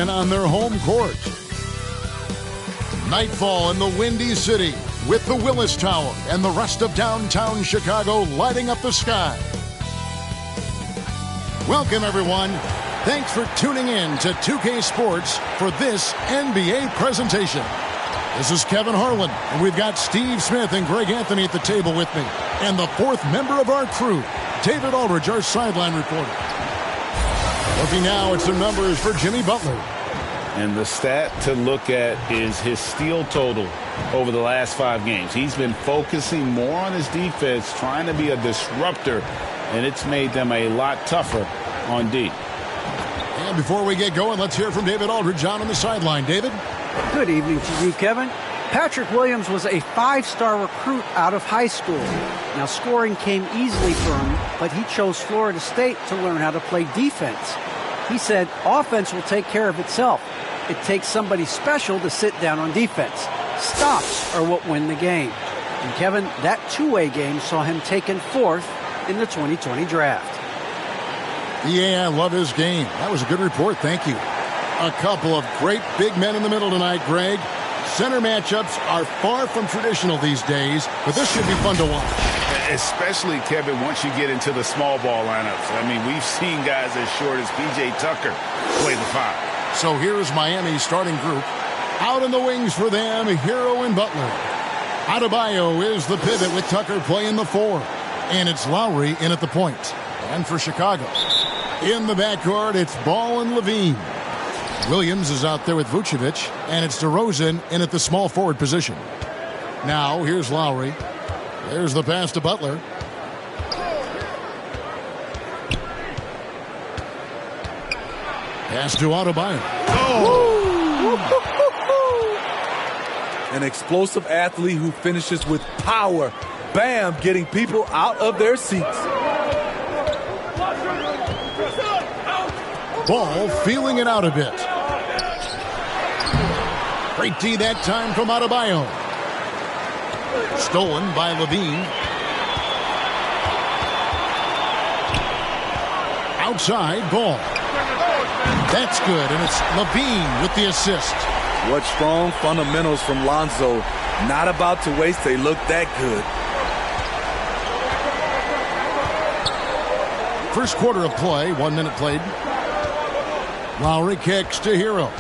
win on their home court. Nightfall in the Windy City with the Willis Tower and the rest of downtown Chicago lighting up the sky. Welcome, everyone. Thanks for tuning in to 2K Sports for this NBA presentation. This is Kevin Harlan, and we've got Steve Smith and Greg Anthony at the table with me. And the fourth member of our crew, David Aldridge, our sideline reporter. Looking now at some numbers for Jimmy Butler. And the stat to look at is his steal total over the last 5 games. He's been focusing more on his defense, trying to be a disruptor, and it's made them a lot tougher on D. And before we get going, let's hear from David Aldridge on the sideline. David? Good evening to you, Kevin. Patrick Williams was a 5-star recruit out of high school. Now, scoring came easily for him, but he chose Florida State to learn how to play defense. He said offense will take care of itself. It takes somebody special to sit down on defense. Stops are what win the game. And Kevin, that two-way game saw him taken 4th in the 2020 draft. Yeah, I love his game. That was a good report. Thank you. A couple of great big men in the middle tonight, Greg. Center matchups are far from traditional these days, but this should be fun to watch. Especially, Kevin, once you get into the small ball lineups. I mean, we've seen guys as short as P.J. Tucker play the 5. So here's Miami's starting group. Out in the wings for them, Hero and Butler. Adebayo is the pivot with Tucker playing the 4. And it's Lowry in at the point. And for Chicago, in the backcourt, it's Ball and Levine. Williams is out there with Vucevic, and it's DeRozan in at the small forward position. Now, here's Lowry. There's the pass to Butler. Pass to Adebayo. Oh! An explosive athlete who finishes with power. Bam, getting people out of their seats. Ball feeling it out a bit. Great D that time from Adebayo. Stolen by Levine. Outside, Ball. That's good, and it's Levine with the assist. What strong fundamentals from Lonzo. Not about to waste, they look that good. First quarter of play, 1 minute played. Lowry kicks to Hero.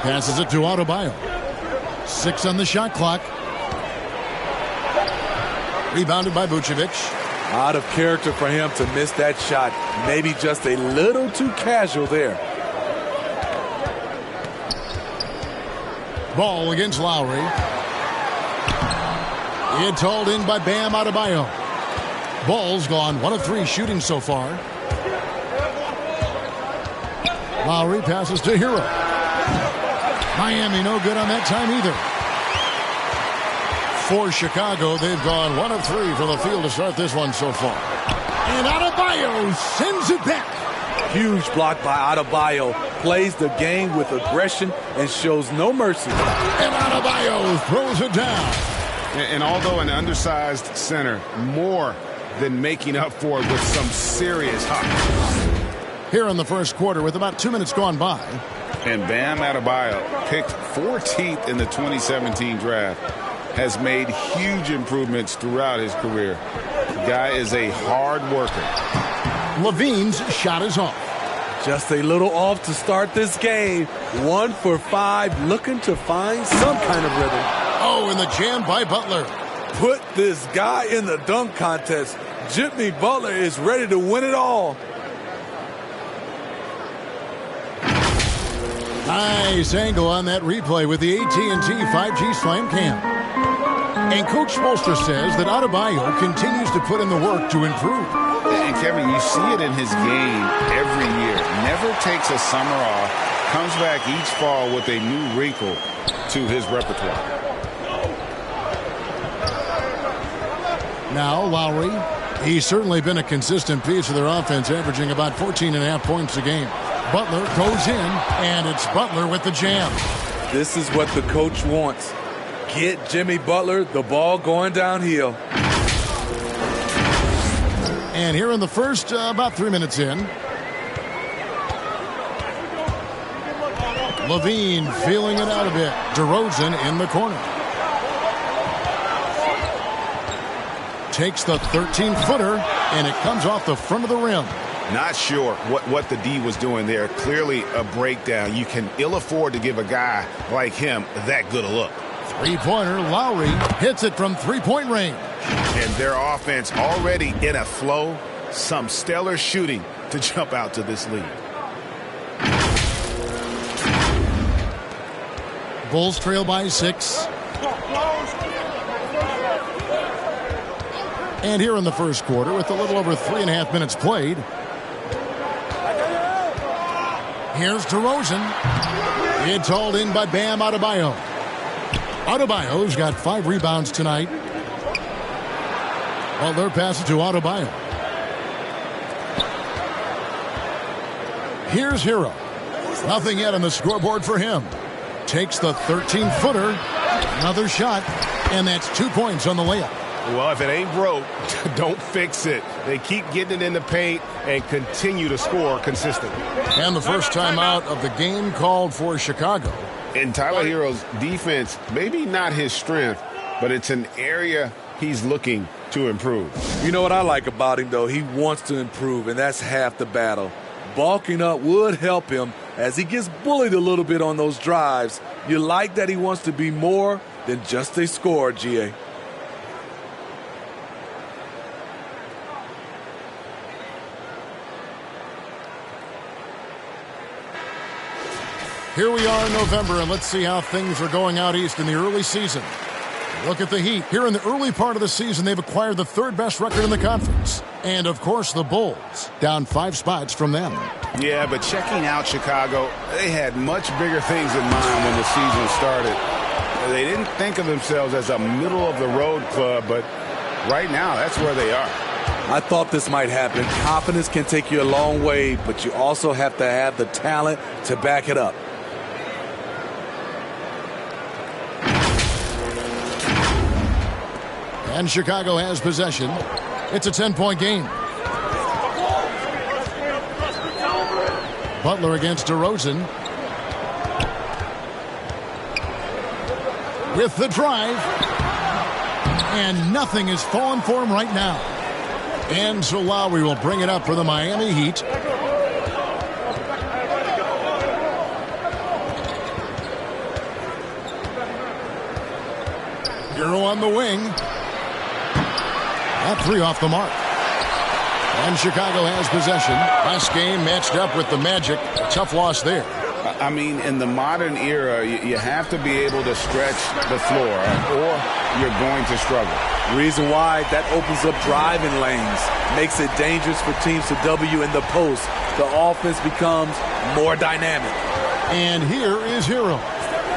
Passes it to Adebayo. 6 on the shot clock. Rebounded by Vucevic. Out of character for him to miss that shot. Maybe just a little too casual there. Ball against Lowry. It's hauled in by Bam Adebayo. Ball's gone 1 of 3 shooting so far. Lowry passes to Hero. Miami no good on that time either. For Chicago, they've gone 1 of 3 from the field to start this one so far. And Adebayo sends it back. Huge block by Adebayo. Plays the game with aggression and shows no mercy. And Adebayo throws it down. And although an undersized center, more than making up for it with some serious hockey. Here in the first quarter with about 2 minutes gone by. And Bam Adebayo, picked 14th in the 2017 draft, has made huge improvements throughout his career. The guy is a hard worker. Levine's shot is off. Just a little off to start this game. 1 for 5, looking to find some kind of rhythm. Oh, and the jam by Butler. Put this guy in the dunk contest. Jimmy Butler is ready to win it all. Nice angle on that replay with the AT&T 5G Slam Cam. And Coach Spoelstra says that Adebayo continues to put in the work to improve. And Kevin, you see it in his game every year. Never takes a summer off. Comes back each fall with a new wrinkle to his repertoire. Now Lowry. He's certainly been a consistent piece of their offense, averaging about 14.5 points a game. Butler goes in, and it's Butler with the jam. This is what the coach wants. Get Jimmy Butler the ball going downhill. And here in the first, about 3 minutes in, Levine feeling it out a bit. DeRozan in the corner. Takes the 13-footer, and it comes off the front of the rim. Not sure what the D was doing there. Clearly a breakdown. You can ill afford to give a guy like him that good a look. Three-pointer, Lowry hits it from three-point range. And their offense already in a flow. Some stellar shooting to jump out to this lead. Bulls trail by 6. And here in the first quarter, with a little over 3.5 minutes played, here's DeRozan. It's hauled in by Bam Adebayo. Adebayo's got 5 rebounds tonight. Butler passes to Adebayo. Here's Hero. Nothing yet on the scoreboard for him. Takes the 13-footer. Another shot. And that's 2 points on the layup. Well, if it ain't broke, don't fix it. They keep getting it in the paint and continue to score consistently. And the first time out of the game called for Chicago. And Tyler Hero's defense, maybe not his strength, but it's an area he's looking to improve. You know what I like about him, though? He wants to improve, and that's half the battle. Bulking up would help him as he gets bullied a little bit on those drives. You like that he wants to be more than just a scorer, GA. Here we are in November, and let's see how things are going out east in the early season. Look at the Heat. Here in the early part of the season, they've acquired the 3rd best record in the conference. And, of course, the Bulls, down 5 spots from them. Yeah, but checking out Chicago, they had much bigger things in mind when the season started. They didn't think of themselves as a middle-of-the-road club, but right now, that's where they are. I thought this might happen. Confidence can take you a long way, but you also have to have the talent to back it up. And Chicago has possession. It's a 10-point game. Butler against DeRozan. With the drive. And nothing is falling for him right now. And so Lowry will bring it up for the Miami Heat. Hero on the wing. That 3 off the mark. And Chicago has possession. Last game matched up with the Magic. A tough loss there. I mean, in the modern era, you have to be able to stretch the floor, or you're going to struggle. Reason why, that opens up driving lanes. Makes it dangerous for teams to W in the post. The offense becomes more dynamic. And here is Hero.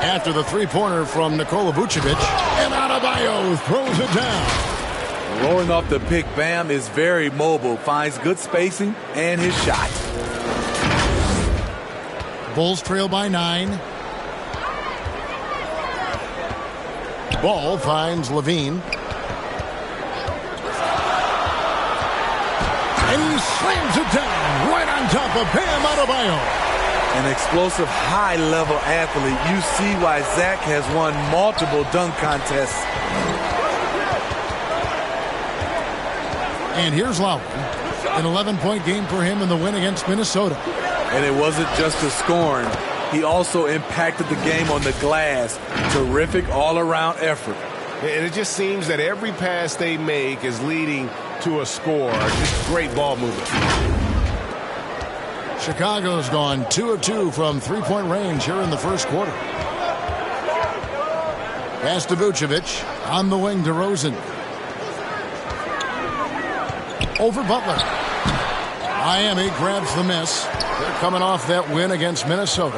After the 3-pointer from Nikola Vucevic. And Adebayo throws it down. Rolling off the pick, Bam is very mobile, finds good spacing and his shot. Bulls trail by 9. Ball finds Levine. And he slams it down right on top of Bam Adebayo. An explosive, high-level athlete. You see why Zach has won multiple dunk contests. And here's Lowry. An 11-point game for him in the win against Minnesota. And it wasn't just the scoring. He also impacted the game on the glass. Terrific all-around effort. And it just seems that every pass they make is leading to a score. Just great ball movement. Chicago's gone 2 of 2 from 3-point range here in the first quarter. Pass to Vucevic. On the wing, DeRozan. Over Butler. Miami grabs the miss. They're coming off that win against Minnesota.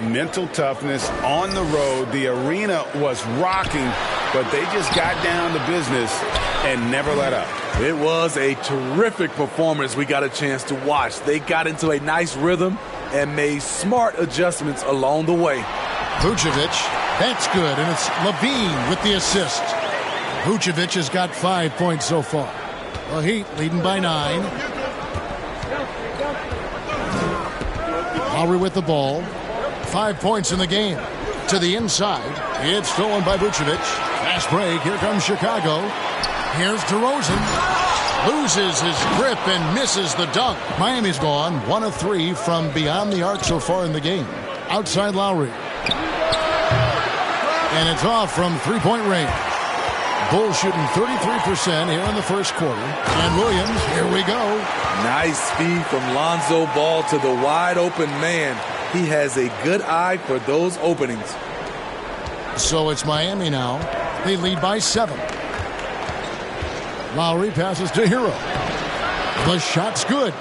Mental toughness on the road. The arena was rocking, but they just got down to business and never let up. It was a terrific performance we got a chance to watch. They got into a nice rhythm and made smart adjustments along the way. Vucevic, that's good, and it's Levine with the assist. Vucevic has got 5 points so far. The Heat leading by 9. Lowry with the ball. 5 points in the game. To the inside. It's stolen by Vucevic. Fast break. Here comes Chicago. Here's DeRozan. Loses his grip and misses the dunk. Miami's gone 1 of 3 from beyond the arc so far in the game. Outside Lowry. And it's off from three-point range. Bulls shooting 33% here in the first quarter. And Williams, here we go. Nice speed from Lonzo Ball to the wide open man. He has a good eye for those openings. So it's Miami now. They lead by 7. Lowry passes to Hero. The shot's good.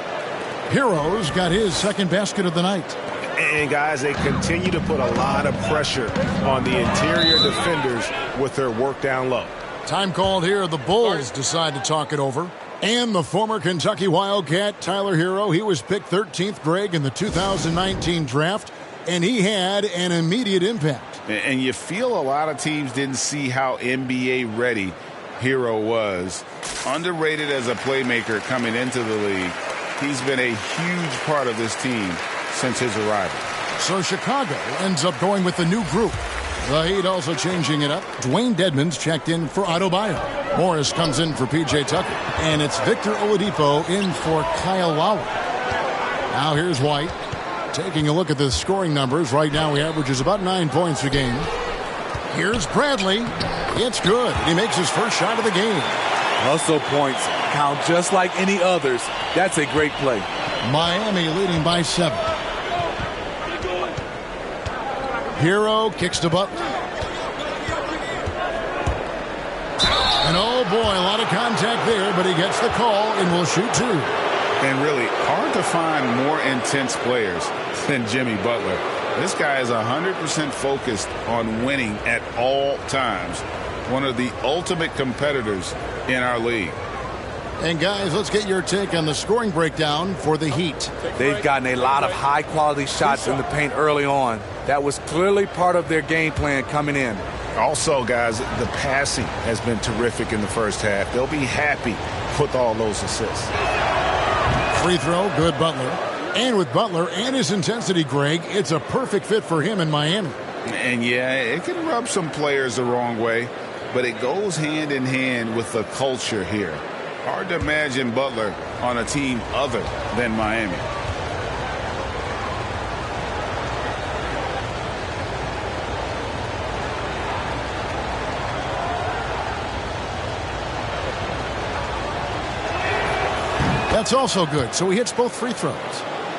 Hero's got his second basket of the night. And guys, they continue to put a lot of pressure on the interior defenders with their work down low. Time called here. The Bulls decide to talk it over. And the former Kentucky Wildcat, Tyler Hero, he was picked 13th, Greg, in the 2019 draft, and he had an immediate impact. And you feel a lot of teams didn't see how NBA ready Hero was. Underrated as a playmaker coming into the league. He's been a huge part of this team since his arrival. So Chicago ends up going with the new group. The Heat also changing it up. Dwayne Dedmon's checked in for Adebayo. Morris comes in for P.J. Tucker. And it's Victor Oladipo in for Kyle Lowry. Now here's White. Taking a look at the scoring numbers. Right now he averages about 9 points a game. Here's Bradley. It's good. He makes his first shot of the game. Hustle points count just like any others. That's a great play. Miami leading by 7. Hero kicks to Butler. And oh boy, a lot of contact there, but he gets the call and will shoot 2. And really hard to find more intense players than Jimmy Butler. This guy is 100% focused on winning at all times. One of the ultimate competitors in our league. And guys, let's get your take on the scoring breakdown for the Heat. They've gotten a lot of high-quality shots in the paint early on. That was clearly part of their game plan coming in. Also, guys, the passing has been terrific in the first half. They'll be happy with all those assists. Free throw, good Butler. And with Butler and his intensity, Greg, it's a perfect fit for him in Miami. And yeah, it can rub some players the wrong way, but it goes hand in hand with the culture here. Hard to imagine Butler on a team other than Miami. That's also good. So he hits both free throws.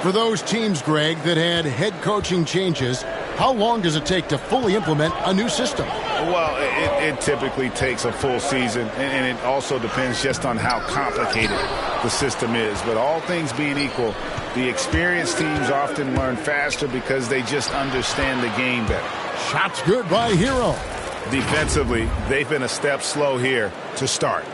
For those teams, Greg, that had head coaching changes, how long does it take to fully implement a new system? Well, it typically takes a full season, and it also depends just on how complicated the system is. But all things being equal, the experienced teams often learn faster because they just understand the game better. Shots good by Hero. Defensively, they've been a step slow here to start.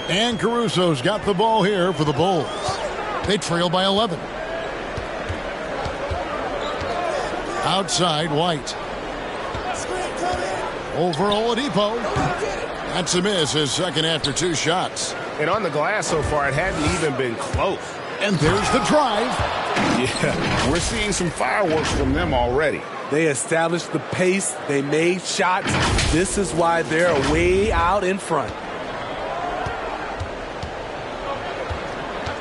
And Caruso's got the ball here for the Bulls. They trail by 11. Outside, White. Over Oladipo. That's a miss, his second after 2 shots. And on the glass so far, it hadn't even been close. And there's the drive. Yeah, we're seeing some fireworks from them already. They established the pace. They made shots. This is why they're way out in front.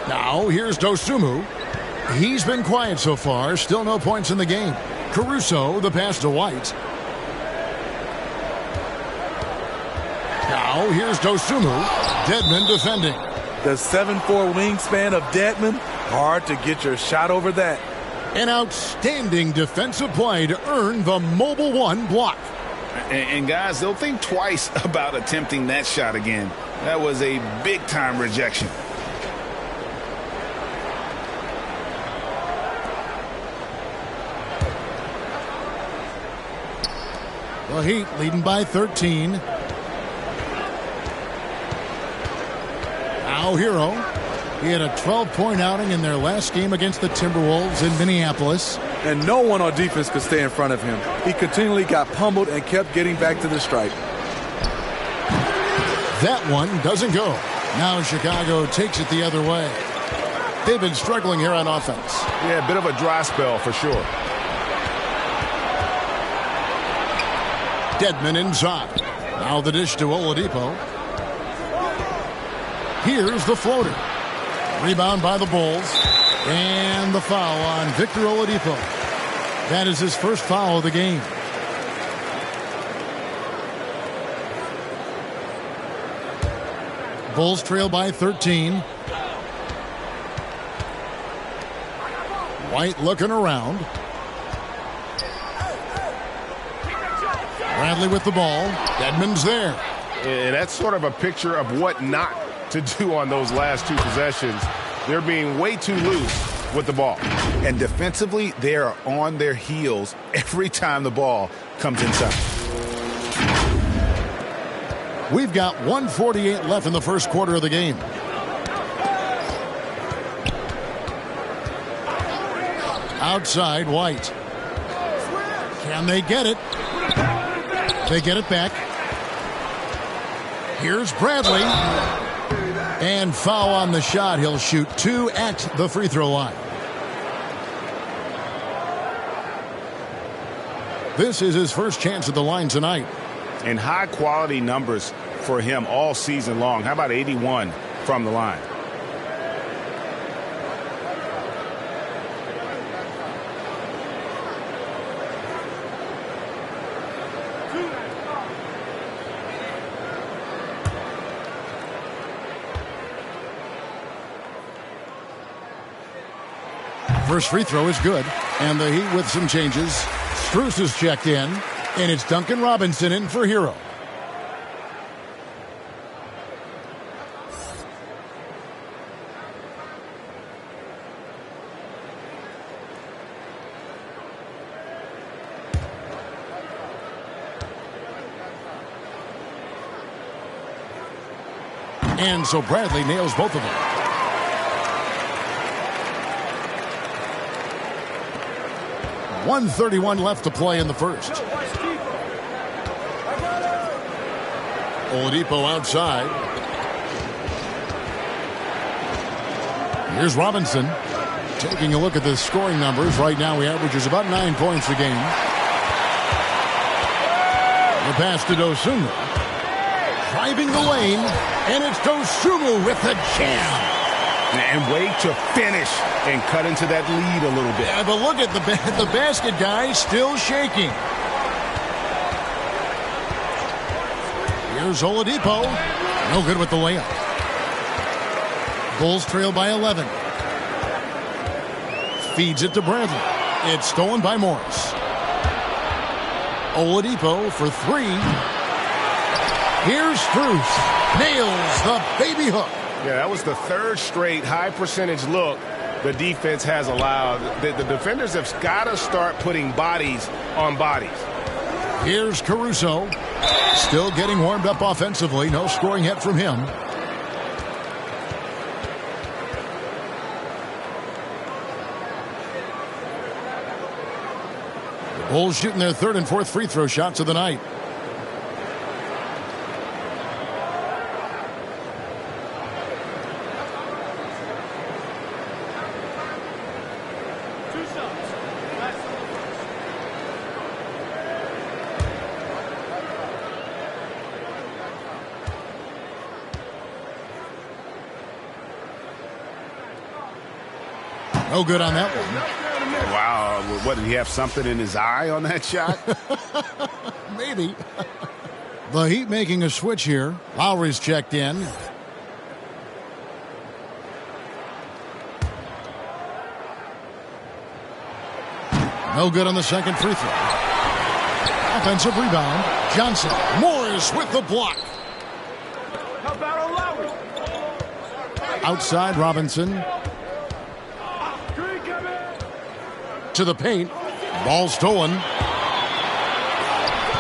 Now, here's Dosunmu. He's been quiet so far. Still no points in the game. Caruso, the pass to White. Now, here's Dosunmu. Dedmon defending. The 7'4" wingspan of Dedmon. Hard to get your shot over that. An outstanding defensive play to earn the Mobile One block. And guys, they'll think twice about attempting that shot again. That was a big-time rejection. The Heat leading by 13. Now Hero. He had a 12-point outing in their last game against the Timberwolves in Minneapolis. And no one on defense could stay in front of him. He continually got pummeled and kept getting back to the stripe. That one doesn't go. Now Chicago takes it the other way. They've been struggling here on offense. Yeah, a bit of a dry spell for sure. Dedmon inside. Now the dish to Oladipo. Here's the floater. Rebound by the Bulls. And the foul on Victor Oladipo. That is his first foul of the game. Bulls trail by 13. White looking around. Bradley with the ball. Dedmon's there. And that's sort of a picture of what not to do on those last two possessions. They're being way too loose with the ball. And defensively, they are on their heels every time the ball comes inside. We've got 1:48 left in the first quarter of the game. Outside, White. Can they get it? They get it back. Here's Bradley. And foul on the shot. He'll shoot 2 at the free throw line. This is his first chance at the line tonight. And high-quality numbers for him all season long. How about 81 from the line? First free throw is good. And the Heat with some changes. Strus is checked in. And it's Duncan Robinson in for Hero. And so Bradley nails both of them. .131 left to play in the first. Oladipo outside. Here's Robinson. Taking a look at the scoring numbers. Right now he averages about 9 points a game. The pass to Dosunmu. Driving the lane. And it's Dosunmu with the jam. And way to finish and cut into that lead a little bit. Yeah, but look at the basket guy still shaking. Here's Oladipo. No good with the layup. Bulls trail by 11. Feeds it to Bradley. It's stolen by Morris. Oladipo for 3. Here's Strus. Nails the baby hook. Yeah, that was the third straight high percentage look the defense has allowed. The defenders have got to start putting bodies on bodies. Here's Caruso. Still getting warmed up offensively. No scoring yet from him. The Bulls shooting their third and fourth free throw shots of the night. No good on that one. Wow. What, did he have something in his eye on that shot? Maybe. The Heat making a switch here. Lowry's checked in. No good on the second free throw. Offensive rebound. Johnson. Morris with the block. How about Lowry? Outside Robinson. To the paint. Ball stolen.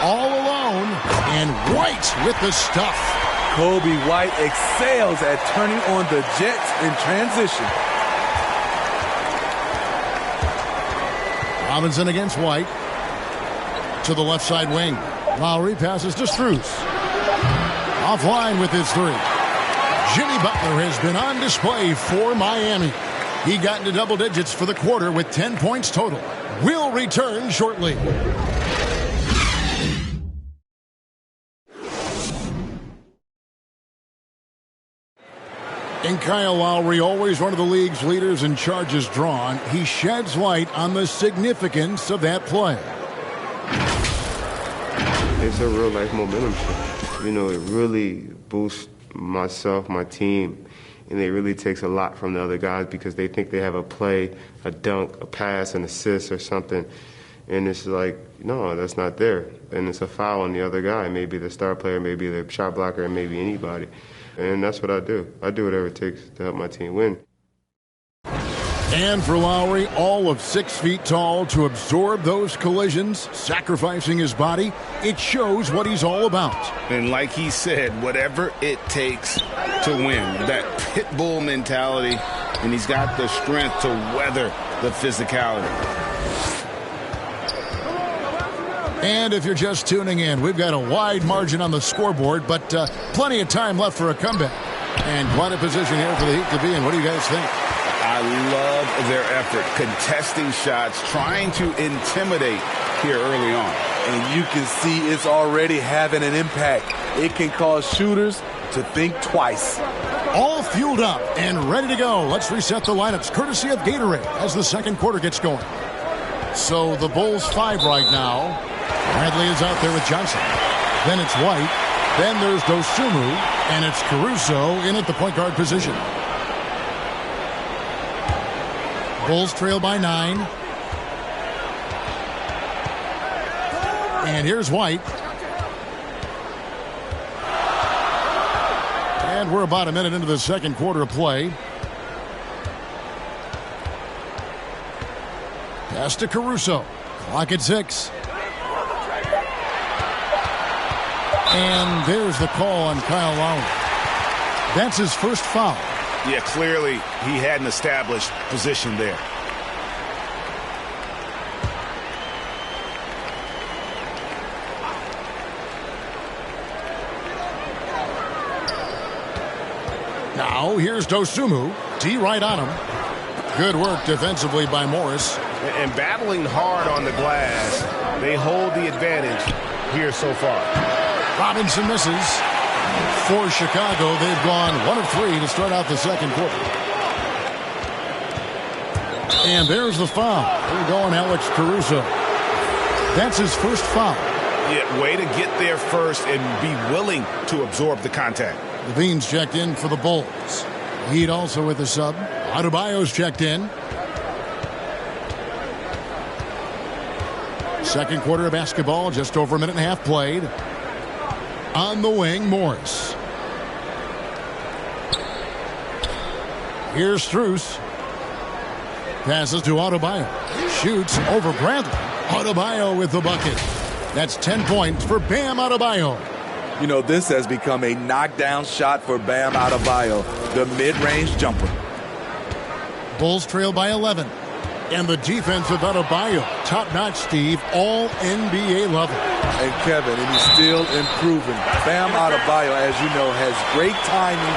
All alone. And White with the stuff. Kobe White excels at turning on the Jets in transition. Robinson against White. To the left side wing. Lowry passes to Strus. Offline with his three. Jimmy Butler has been on display for Miami. He got into double digits for the quarter with 10 points total. We'll return shortly. And Kyle Lowry, always one of the league's leaders in charges drawn, he sheds light on the significance of that play. It's a real-life momentum shift. You know, it really boosts myself, my team, and it really takes a lot from the other guys because they think they have a play, a dunk, a pass, an assist or something, and it's like, no, that's not there. And it's a foul on the other guy, maybe the star player, maybe the shot blocker, and maybe anybody. And that's what I do. I do whatever it takes to help my team win. And for Lowry, all of 6 feet tall, to absorb those collisions, sacrificing his body, it shows what he's all about. And like he said, whatever it takes to win, that pit bull mentality, and he's got the strength to weather the physicality. And if you're just tuning in, we've got a wide margin on the scoreboard, but plenty of time left for a comeback. And quite a position here for the Heat to be in. What do you guys think? I love their effort, contesting shots, trying to intimidate here early on. And you can see it's already having an impact. It can cause shooters to think twice. All fueled up and ready to go. Let's reset the lineups, courtesy of Gatorade, as the second quarter gets going. So the Bulls 5 right now. Bradley is out there with Johnson. Then it's White. Then there's Dosunmu. And it's Caruso in at the point guard position. Bulls trail by 9. And here's White. And we're about a minute into the second quarter of play. Pass to Caruso. Clock at 6. And there's the call on Kyle Lowry. That's his first foul. Yeah, clearly he had an established position there. Now here's Dosunmu. D right on him. Good work defensively by Morris. And battling hard on the glass, they hold the advantage here so far. Robinson misses. For Chicago, they've gone 1 of 3 to start out the second quarter. And there's the foul. They're going Alex Caruso. That's his first foul. Yeah, way to get there first and be willing to absorb the contact. Levine's checked in for the Bulls. Heat also with the sub. Adebayo's checked in. Second quarter of basketball, just over a minute and a half played. On the wing, Morris. Here's Strus. Passes to Adebayo. Shoots over Bradley. Adebayo with the bucket. That's 10 points for Bam Adebayo. You know, this has become a knockdown shot for Bam Adebayo, the mid-range jumper. Bulls trail by 11. And the defense of Adebayo, top-notch, Steve, all NBA level. And Kevin, and he's still improving. Bam Adebayo, as you know, has great timing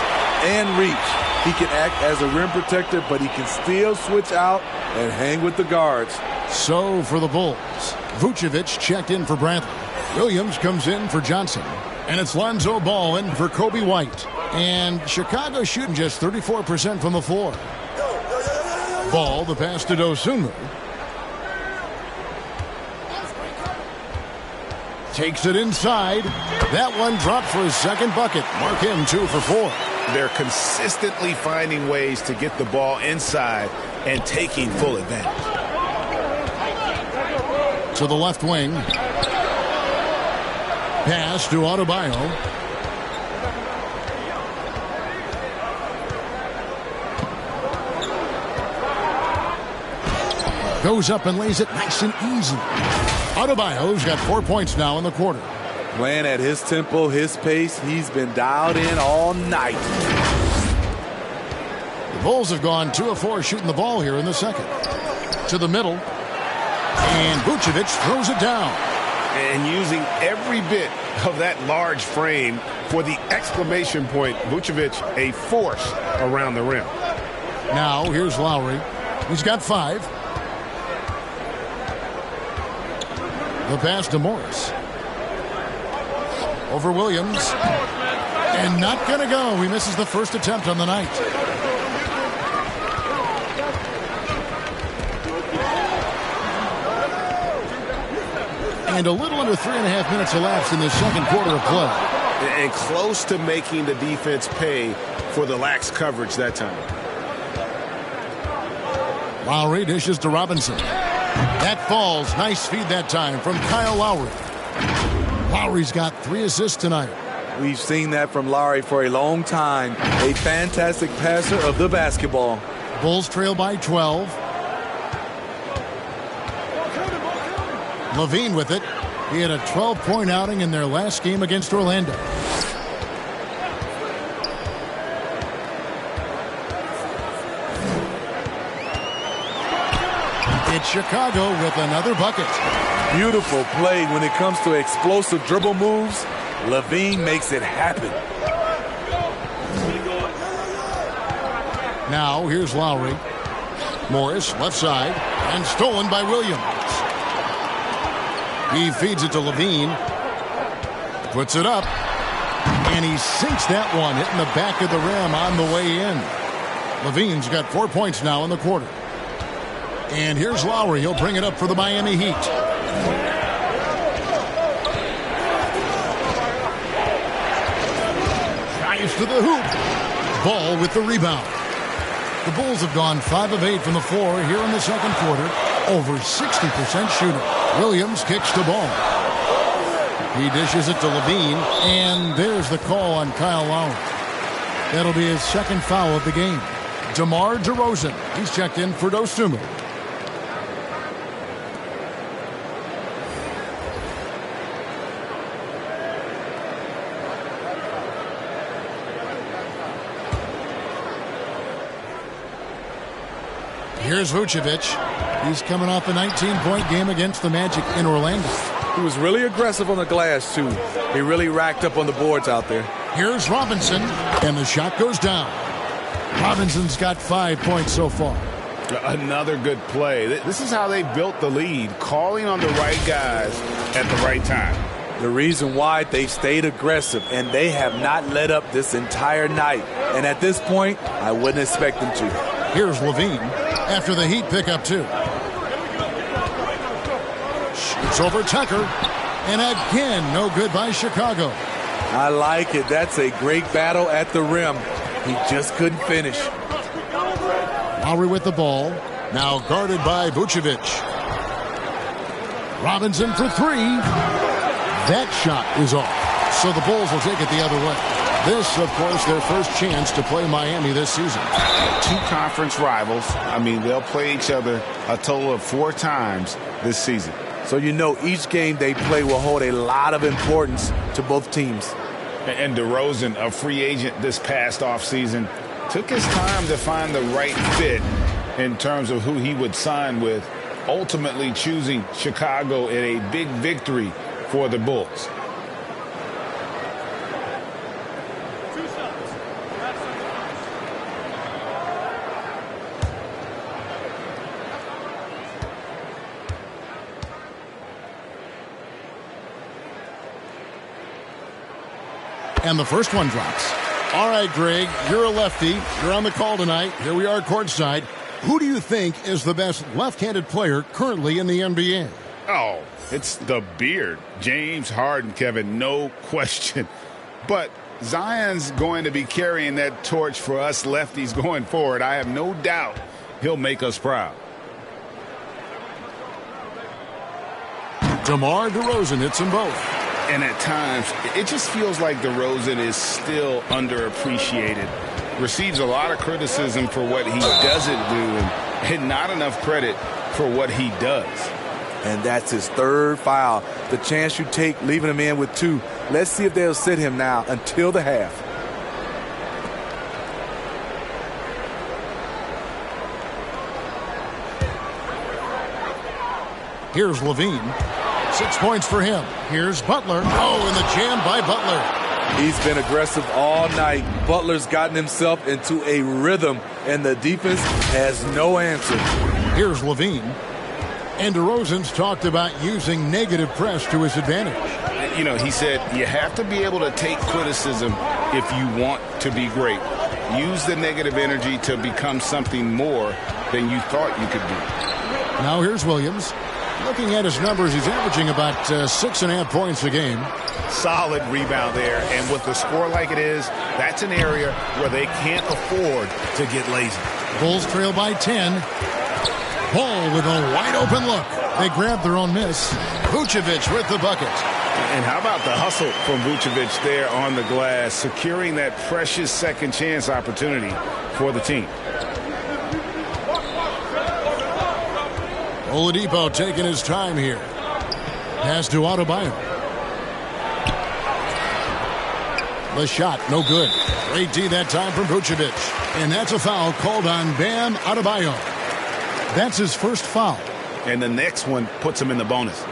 and reach. He can act as a rim protector, but he can still switch out and hang with the guards. So for the Bulls, Vucevic checked in for Bradley. Williams comes in for Johnson. And it's Lonzo Ball in for Kobe White. And Chicago shooting just 34% from the floor. Ball, the pass to Dosunmu. Takes it inside. That one dropped for his second bucket. Mark him 2 for 4. They're consistently finding ways to get the ball inside and taking full advantage. To the left wing. Pass to Adebayo. Goes up and lays it nice and easy. Adebayo's got 4 points now in the quarter. Playing at his tempo, his pace, he's been dialed in all night. The Bulls have gone 2 of 4 shooting the ball here in the second. To the middle. And Vucevic throws it down. And using every bit of that large frame for the exclamation point, Vucevic, a force around the rim. Now, here's Lowry. He's got 5. The pass to Morris. Over Williams. And not going to go. He misses the first attempt on the night. And a little under 3.5 minutes elapsed in the second quarter of play. And close to making the defense pay for the lax coverage that time. Lowry dishes to Robinson. That falls. Nice feed that time from Kyle Lowry. Lowry's got 3 assists tonight. We've seen that from Lowry for a long time. A fantastic passer of the basketball. Bulls trail by 12. Levine with it. He had a 12-point outing in their last game against Orlando. It's Chicago with another bucket. Beautiful play when it comes to explosive dribble moves. Levine makes it happen. Now here's Lowry. Morris left side and stolen by Williams. He feeds it to Levine. Puts it up. And he sinks that one, hitting the back of the rim on the way in. Levine's got 4 points now in the quarter. And here's Lowry. He'll bring it up for the Miami Heat. Drives to the hoop. Ball with the rebound. The Bulls have gone 5 of 8 from the floor here in the second quarter. Over 60% shooting. Williams kicks the ball. He dishes it to Levine. And there's the call on Kyle Lowry. That'll be his second foul of the game. DeMar DeRozan. He's checked in for Dosunmu. Here's Vucevic. He's coming off a 19-point game against the Magic in Orlando. He was really aggressive on the glass, too. He really racked up on the boards out there. Here's Robinson, and the shot goes down. Robinson's got 5 points so far. Another good play. This is how they built the lead, calling on the right guys at the right time. The reason why they stayed aggressive, and they have not let up this entire night. And at this point, I wouldn't expect them to. Here's Levine after the Heat pick up 2. Shoots over Tucker. And again, no good by Chicago. I like it. That's a great battle at the rim. He just couldn't finish. Lowry with the ball. Now guarded by Vucevic. Robinson for 3. That shot is off. So the Bulls will take it the other way. This, of course, their first chance to play Miami this season. 2 conference rivals. I mean, they'll play each other a total of 4 times this season. So you know each game they play will hold a lot of importance to both teams. And DeRozan, a free agent this past offseason, took his time to find the right fit in terms of who he would sign with, ultimately choosing Chicago in a big victory for the Bulls. And the first one drops. All right, Greg, you're a lefty. You're on the call tonight. Here we are courtside. Who do you think is the best left-handed player currently in the NBA? Oh, it's the beard. James Harden, Kevin, no question. But Zion's going to be carrying that torch for us lefties going forward. I have no doubt he'll make us proud. DeMar DeRozan hits them both. And at times, it just feels like DeRozan is still underappreciated. Receives a lot of criticism for what he doesn't do and not enough credit for what he does. And that's his 3rd foul. The chance you take leaving him in with 2. Let's see if they'll sit him now until the half. Here's Levine. 6 points for him. Here's Butler. Oh, and the jam by Butler. He's been aggressive all night. Butler's gotten himself into a rhythm, and the defense has no answer. Here's Levine. And DeRozan's talked about using negative press to his advantage. You know, he said you have to be able to take criticism if you want to be great. Use the negative energy to become something more than you thought you could be. Now here's Williams. Looking at his numbers, he's averaging about 6.5 points a game. Solid rebound there, and with the score like it is, that's an area where they can't afford to get lazy. Bulls trail by 10. Ball with a wide open look. They grab their own miss. Vucevic with the bucket. And how about the hustle from Vucevic there on the glass, securing that precious second chance opportunity for the team. Oladipo taking his time here. Pass to Adebayo. The shot, no good. Great D that time from Vucevic. And that's a foul called on Bam Adebayo. That's his first foul. And the next one puts him in the bonus.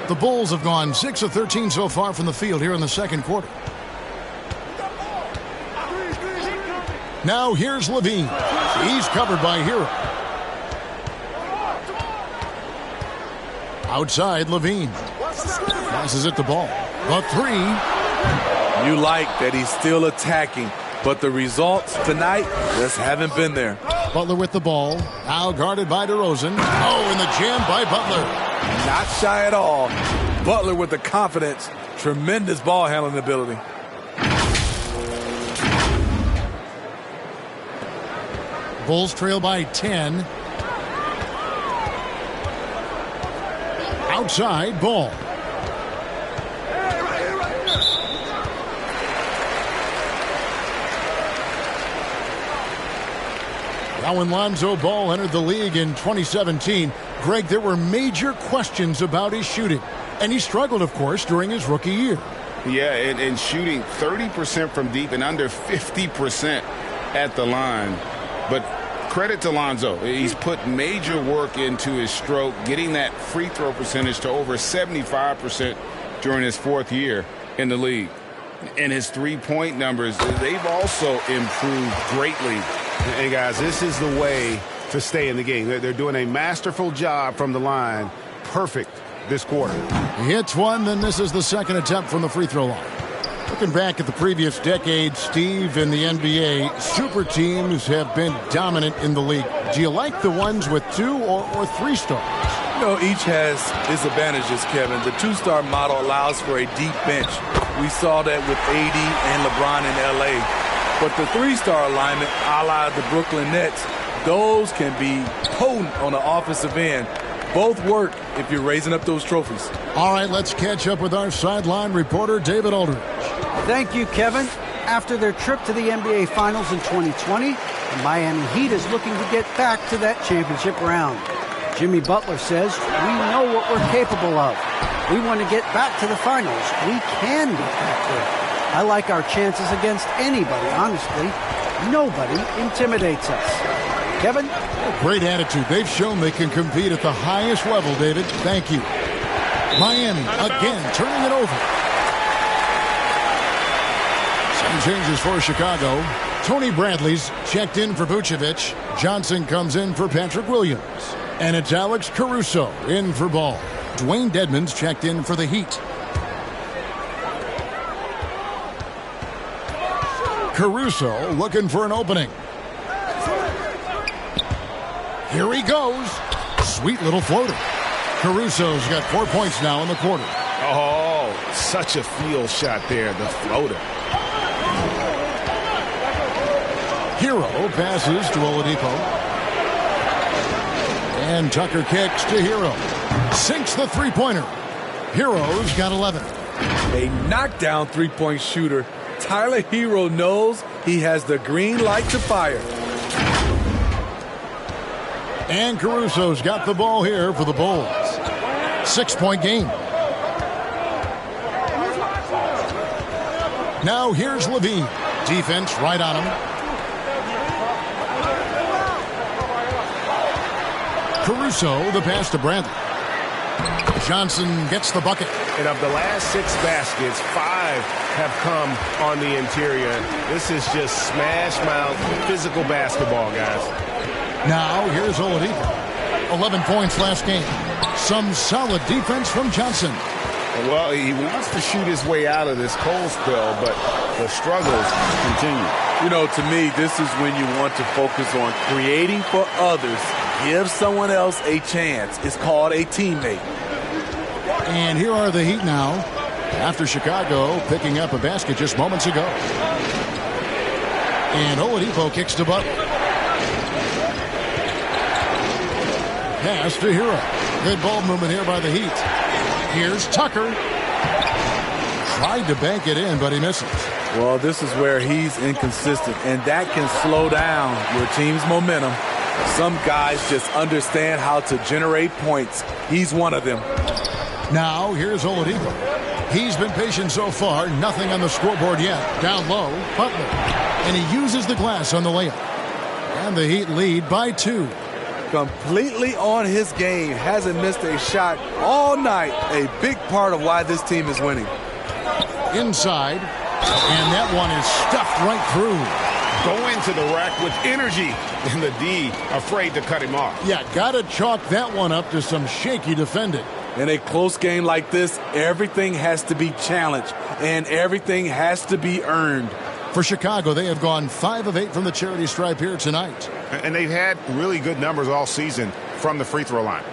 The Bulls have gone 6 of 13 so far from the field here in the second quarter. Now here's Levine. He's covered by Hero. Outside, Levine. Passes it the ball. The three. You like that he's still attacking, but the results tonight just haven't been there. Butler with the ball. Now guarded by DeRozan. Oh, and the jam by Butler. Not shy at all. Butler with the confidence. Tremendous ball handling ability. Bulls trail by 10. Outside, Ball. Now when Lonzo Ball entered the league in 2017, Greg, there were major questions about his shooting. And he struggled, of course, during his rookie year. Yeah, and shooting 30% from deep and under 50% at the line. But credit to Lonzo. He's put major work into his stroke, getting that free throw percentage to over 75% during his fourth year in the league. And his three-point numbers, they've also improved greatly. Hey, guys, this is the way to stay in the game. They're doing a masterful job from the line. Perfect this quarter. He hits one, then misses the second attempt from the free throw line. Looking back at the previous decade, Steve, in the NBA, super teams have been dominant in the league. Do you like the ones with 2 or 3 stars? You know, each has its advantages, Kevin. The 2-star model allows for a deep bench. We saw that with AD and LeBron in L.A. But the 3-star alignment, a la the Brooklyn Nets, those can be potent on the offensive end. Both work if you're raising up those trophies. All right, let's catch up with our sideline reporter, David Aldridge. Thank you, Kevin. After their trip to the NBA Finals in 2020, the Miami Heat is looking to get back to that championship round. Jimmy Butler says, we know what we're capable of. We want to get back to the finals. We can get back there. I like our chances against anybody, honestly. Nobody intimidates us. Kevin? Great attitude. They've shown they can compete at the highest level, David. Thank you. Miami again turning it over. Some changes for Chicago. Tony Bradley's checked in for Vucevic. Johnson comes in for Patrick Williams. And it's Alex Caruso in for Ball. Dwayne Dedmon's checked in for the Heat. Caruso looking for an opening. Here he goes. Sweet little floater. Caruso's got 4 points now in the quarter. Oh, such a field shot there, the floater. Hero passes to Oladipo. And Tucker kicks to Hero. Sinks the three-pointer. Hero's got 11. A knockdown three-point shooter. Tyler Hero knows he has the green light to fire. And Caruso's got the ball here for the Bulls. 6-point game. Now here's Levine. Defense right on him. Caruso, the pass to Bradley. Johnson gets the bucket. And of the last 6 baskets, 5 have come on the interior. This is just smash mouth physical basketball, guys. Now, here's Oladipo. 11 points last game. Some solid defense from Johnson. Well, he wants to shoot his way out of this cold spell, but the struggles continue. You know, to me, this is when you want to focus on creating for others. Give someone else a chance. It's called a teammate. And here are the Heat now, after Chicago picking up a basket just moments ago. And Oladipo kicks to Butler. Pass to Hero. Good ball movement here by the Heat. Here's Tucker. Tried to bank it in, but he misses. Well, this is where he's inconsistent, and that can slow down your team's momentum. Some guys just understand how to generate points. He's one of them. Now, here's Oladipo. He's been patient so far. Nothing on the scoreboard yet. Down low, Butler. And he uses the glass on the layup. And the Heat lead by 2. Completely on his game. Hasn't missed a shot all night. A big part of why this team is winning. Inside. And that one is stuffed right through. Going to the rack with energy. And the D afraid to cut him off. Yeah, got to chalk that one up to some shaky defending. In a close game like this, everything has to be challenged, and everything has to be earned. For Chicago, they have gone 5 of 8 from the charity stripe here tonight. And they've had really good numbers all season from the free throw line.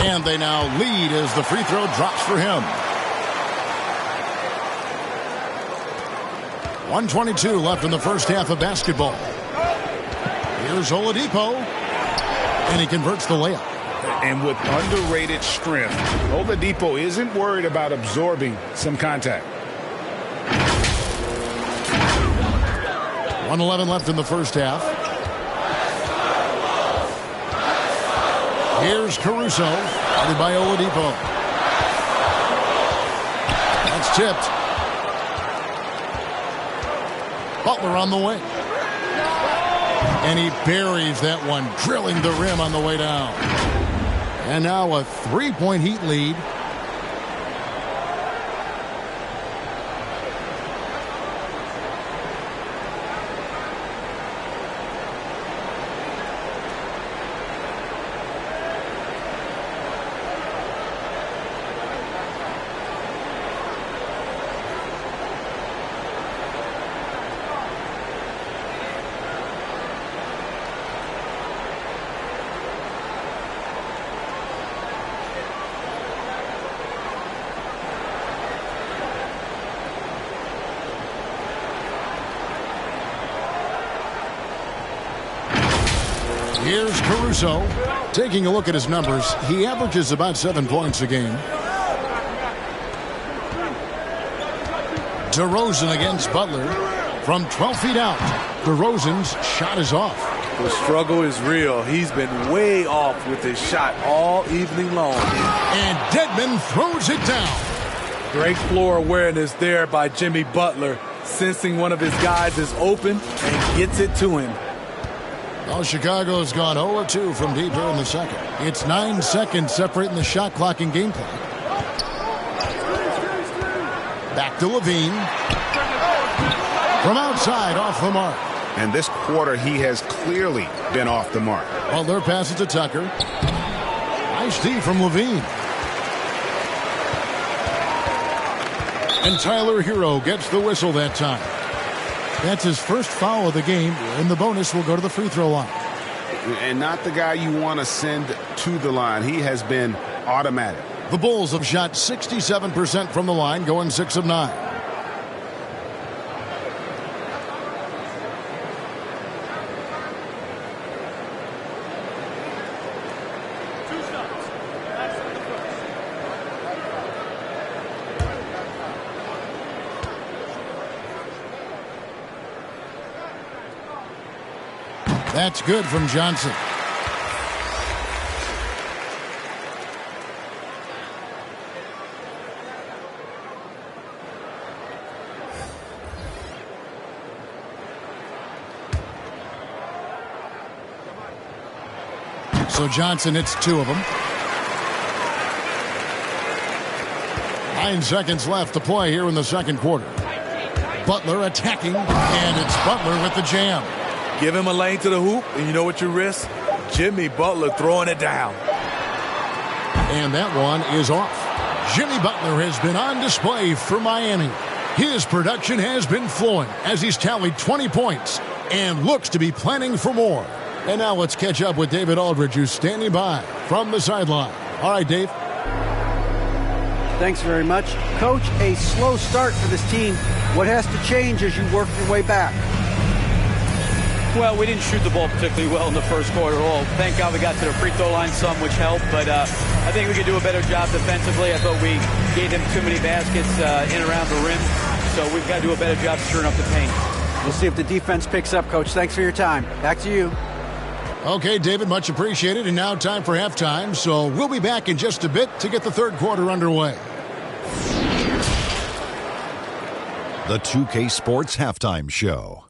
And they now lead as the free throw drops for him. 1:22 left in the first half of basketball. Here's Oladipo. And he converts the layup. And with underrated strength, Oladipo isn't worried about absorbing some contact. 1:11 left in the first half. Here's Caruso, guarded by Oladipo. That's tipped. Butler on the wing. And he buries that one, drilling the rim on the way down. And now a 3-point Heat lead. Here's Caruso. Taking a look at his numbers, he averages about 7 points a game. DeRozan against Butler. From 12 feet out, DeRozan's shot is off. The struggle is real. He's been way off with his shot all evening long. And Dedmon throws it down. Great floor awareness there by Jimmy Butler, sensing one of his guys is open and gets it to him. Well, Chicago's gone 0-2 from deep here in the second. It's 9 seconds separating the shot clock and game clock. Back to Levine. From outside, off the mark. And this quarter, he has clearly been off the mark. Butler passes to Tucker. Nice D from Levine. And Tyler Hero gets the whistle that time. That's his first foul of the game, and the bonus will go to the free throw line. And not the guy you want to send to the line. He has been automatic. The Bulls have shot 67% from the line, going 6 of 9. That's good from Johnson. So Johnson hits 2 of them. 9 seconds left to play here in the second quarter. Butler attacking, and it's Butler with the jam. Give him a lane to the hoop, and you know what you risk? Jimmy Butler throwing it down. And that one is off. Jimmy Butler has been on display for Miami. His production has been flowing as he's tallied 20 points and looks to be planning for more. And now let's catch up with David Aldridge, who's standing by from the sideline. All right, Dave. Thanks very much. Coach, a slow start for this team. What has to change as you work your way back? Well, we didn't shoot the ball particularly well in the first quarter at all. Thank God we got to the free throw line some, which helped. But I think we could do a better job defensively. I thought we gave them too many baskets in around the rim. So we've got to do a better job stirring up the paint. We'll see if the defense picks up, Coach. Thanks for your time. Back to you. Okay, David, much appreciated. And now time for halftime. So we'll be back in just a bit to get the third quarter underway. The 2K Sports Halftime Show.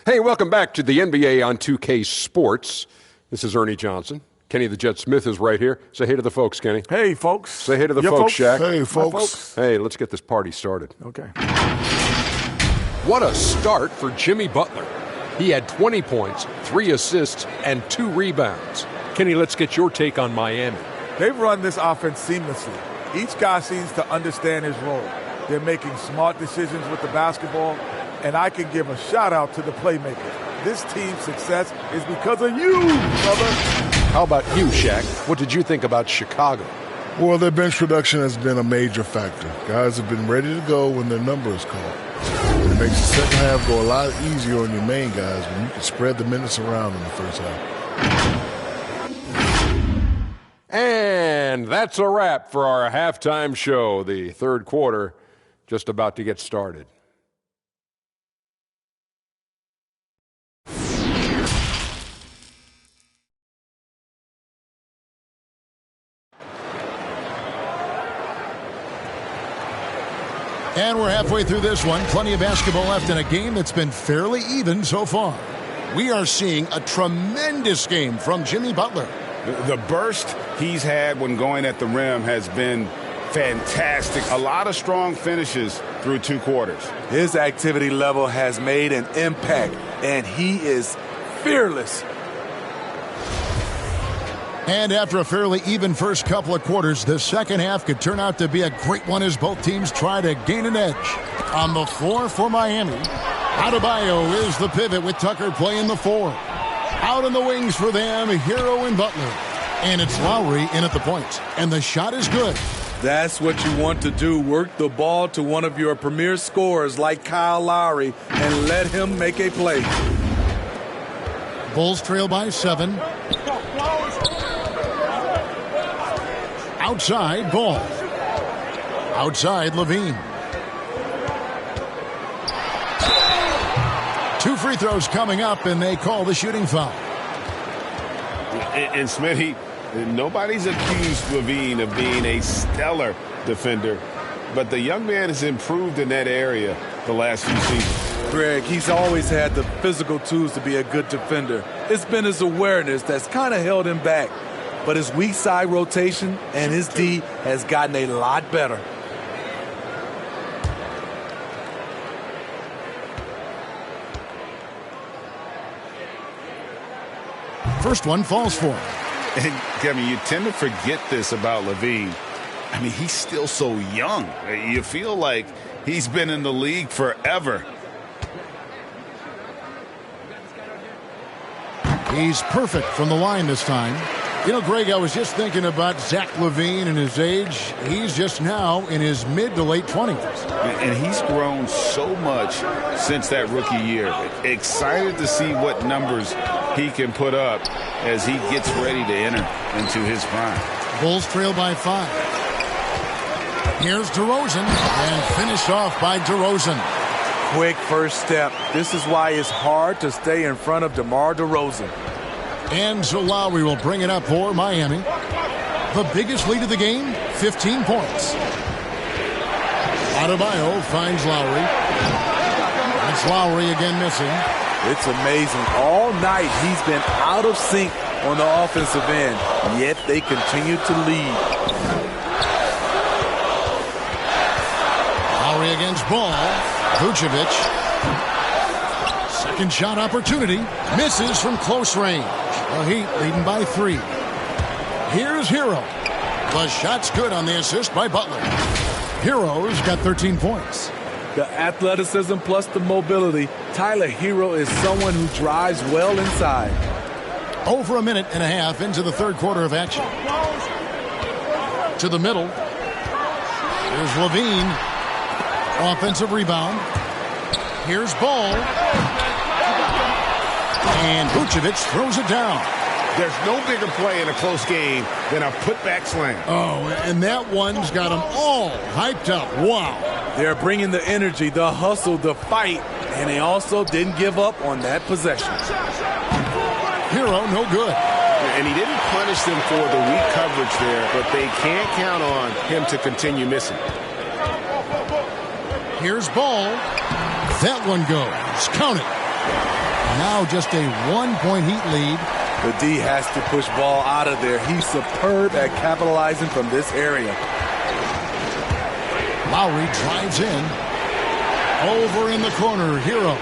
Hey, welcome back to the NBA on 2K Sports. This is Ernie Johnson. Kenny the Jet Smith is right here. Say hey to the folks, Kenny. Hey, folks. Say hey to the folks, Shaq. Hey, folks. Hey, let's get this party started. Okay. What a start for Jimmy Butler. He had 20 points, 3 assists, and 2 rebounds. Kenny, let's get your take on Miami. They've run this offense seamlessly. Each guy seems to understand his role. They're making smart decisions with the basketball, and I can give a shout-out to the playmakers. This team's success is because of you, brother. How about you, Shaq? What did you think about Chicago? Well, their bench production has been a major factor. Guys have been ready to go when their number is called. It makes the second half go a lot easier on your main guys when you can spread the minutes around in the first half. And that's a wrap for our halftime show. The third quarter just about to get started. And we're halfway through this one. Plenty of basketball left in a game that's been fairly even so far. We are seeing a tremendous game from Jimmy Butler. The burst he's had when going at the rim has been fantastic. A lot of strong finishes through 2 quarters. His activity level has made an impact, and he is fearless. And after a fairly even first couple of quarters, the second half could turn out to be a great one as both teams try to gain an edge. On the floor for Miami, Adebayo is the pivot with Tucker playing the 4. Out in the wings for them, Hero and Butler. And it's Lowry in at the point. And the shot is good. That's what you want to do. Work the ball to one of your premier scorers like Kyle Lowry and let him make a play. Bulls trail by 7. Outside, Ball. Outside, Levine. 2 free throws coming up, and they call the shooting foul. And Smitty, nobody's accused Levine of being a stellar defender, but the young man has improved in that area the last few seasons. Greg, he's always had the physical tools to be a good defender. It's been his awareness that's kind of held him back. But his weak side rotation and his D has gotten a lot better. First one falls for him. And, Kevin, you tend to forget this about Levine. I mean, he's still so young. You feel like he's been in the league forever. He's perfect from the line this time. You know, Greg, I was just thinking about Zach LaVine and his age. He's just now in his mid to late 20s. And he's grown so much since that rookie year. Excited to see what numbers he can put up as he gets ready to enter into his prime. Bulls trail by 5. Here's DeRozan, and finished off by DeRozan. Quick first step. This is why it's hard to stay in front of DeMar DeRozan. And so Lowry will bring it up for Miami. The biggest lead of the game, 15 points. Adebayo finds Lowry. That's Lowry again missing. It's amazing. All night he's been out of sync on the offensive end, yet they continue to lead. Lowry against Ball. Vucevic. Second shot opportunity. Misses from close range. The Heat leading by 3. Here's Hero. The shot's good on the assist by Butler. Hero's got 13 points. The athleticism plus the mobility. Tyler Hero is someone who drives well inside. Over a minute and a half into the third quarter of action. To the middle. Here's Levine. Offensive rebound. Here's Ball. And Vucevic throws it down. There's no bigger play in a close game than a putback slam. Oh, and that one's got them all hyped up. Wow. They're bringing the energy, the hustle, the fight, and they also didn't give up on that possession. Hero, no good. And he didn't punish them for the weak coverage there, but they can't count on him to continue missing. Here's Ball. That one goes. Count it. Now just a 1-point Heat lead. The D has to push Ball out of there. He's superb at capitalizing from this area. Lowry drives in. Over in the corner, Hero.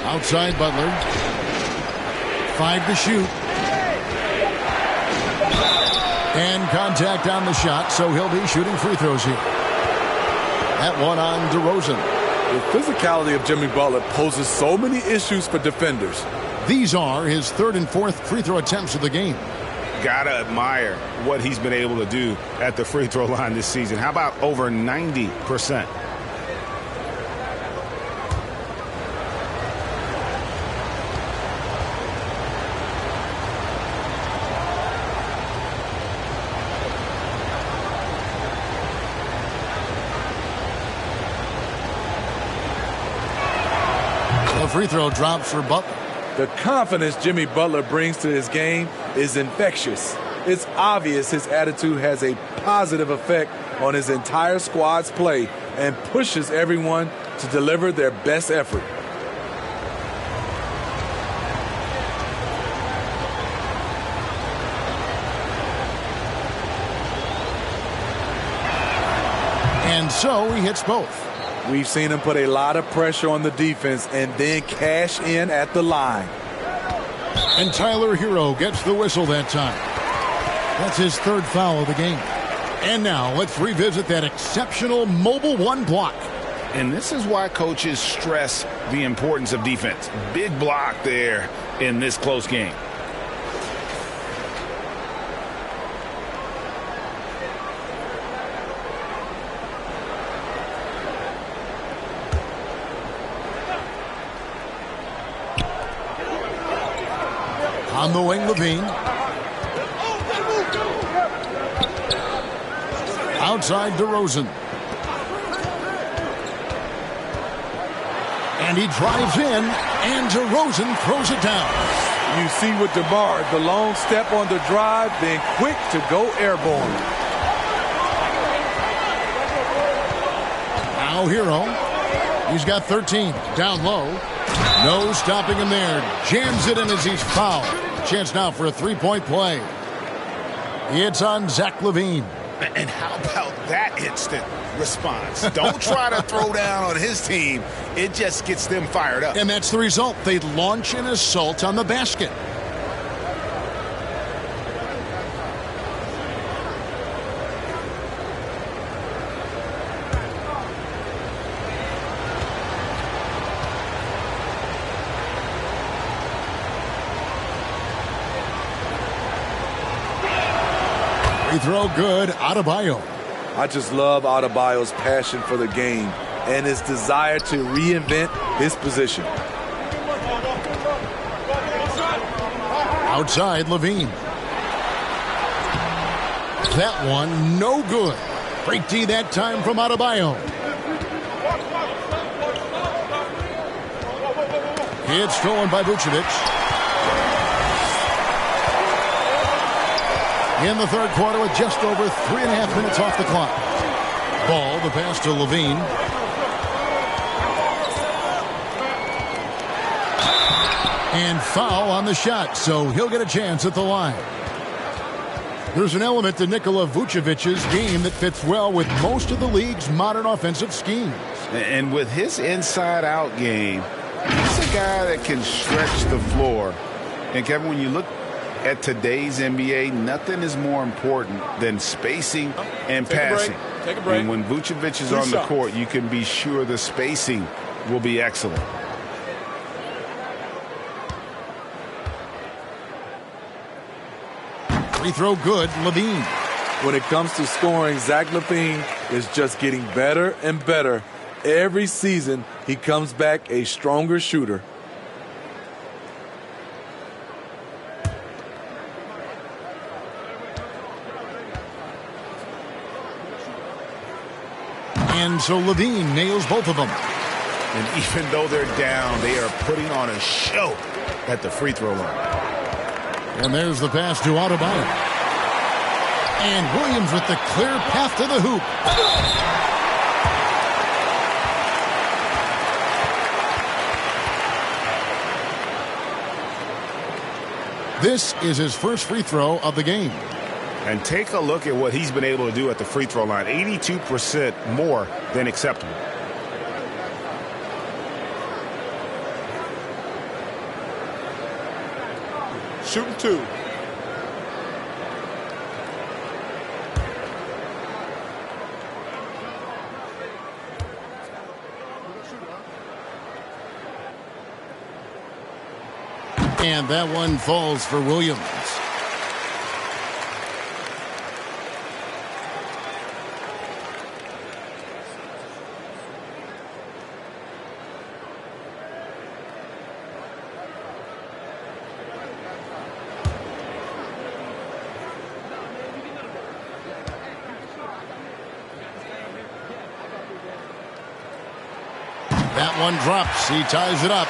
Outside Butler. 5 to shoot. And contact on the shot, so he'll be shooting free throws here. That one on DeRozan. The physicality of Jimmy Butler poses so many issues for defenders. These are his third and fourth free throw attempts of the game. Gotta admire what he's been able to do at the free throw line this season. How about over 90%? Free throw drops for Butler. The confidence Jimmy Butler brings to his game is infectious. It's obvious his attitude has a positive effect on his entire squad's play and pushes everyone to deliver their best effort. And so he hits both. We've seen him put a lot of pressure on the defense and then cash in at the line. And Tyler Hero gets the whistle that time. That's his third foul of the game. And now let's revisit that exceptional mobile one block. And this is why coaches stress the importance of defense. Big block there in this close game. On the wing, Levine. Outside DeRozan. And he drives in, and DeRozan throws it down. You see with DeMar, the long step on the drive, then quick to go airborne. Now Hero. He's got 13. Down low. No stopping him there. Jams it in as he's fouled. Chance now for a three-point play. It's on Zach LaVine. And how about that instant response? Don't try to throw down on his team. It just gets them fired up. And that's the result. They launch an assault on the basket. Throw good, Adebayo. I just love Adebayo's passion for the game and his desire to reinvent his position. Outside, Levine. That one, no good. Break D that time from Adebayo. It's stolen by Vucevic. In the third quarter with just over 3.5 minutes off the clock. Ball, the pass to LaVine. And foul on the shot, so he'll get a chance at the line. There's an element to Nikola Vucevic's game that fits well with most of the league's modern offensive schemes. And with his inside-out game, he's a guy that can stretch the floor. And, Kevin, when you look at today's NBA, nothing is more important than spacing and passing. Take a break. And when Vucevic is on the court, you can be sure the spacing will be excellent. Free throw good, Levine. When it comes to scoring, Zach LaVine is just getting better and better. Every season, he comes back a stronger shooter. And so Levine nails both of them. And even though they're down, they are putting on a show at the free throw line. And there's the pass to Adebayo. And Williams with the clear path to the hoop. This is his first free throw of the game. And take a look at what he's been able to do at the free throw line. 82% more than acceptable. Shooting 2. And that one falls for Williams. That one drops. He ties it up.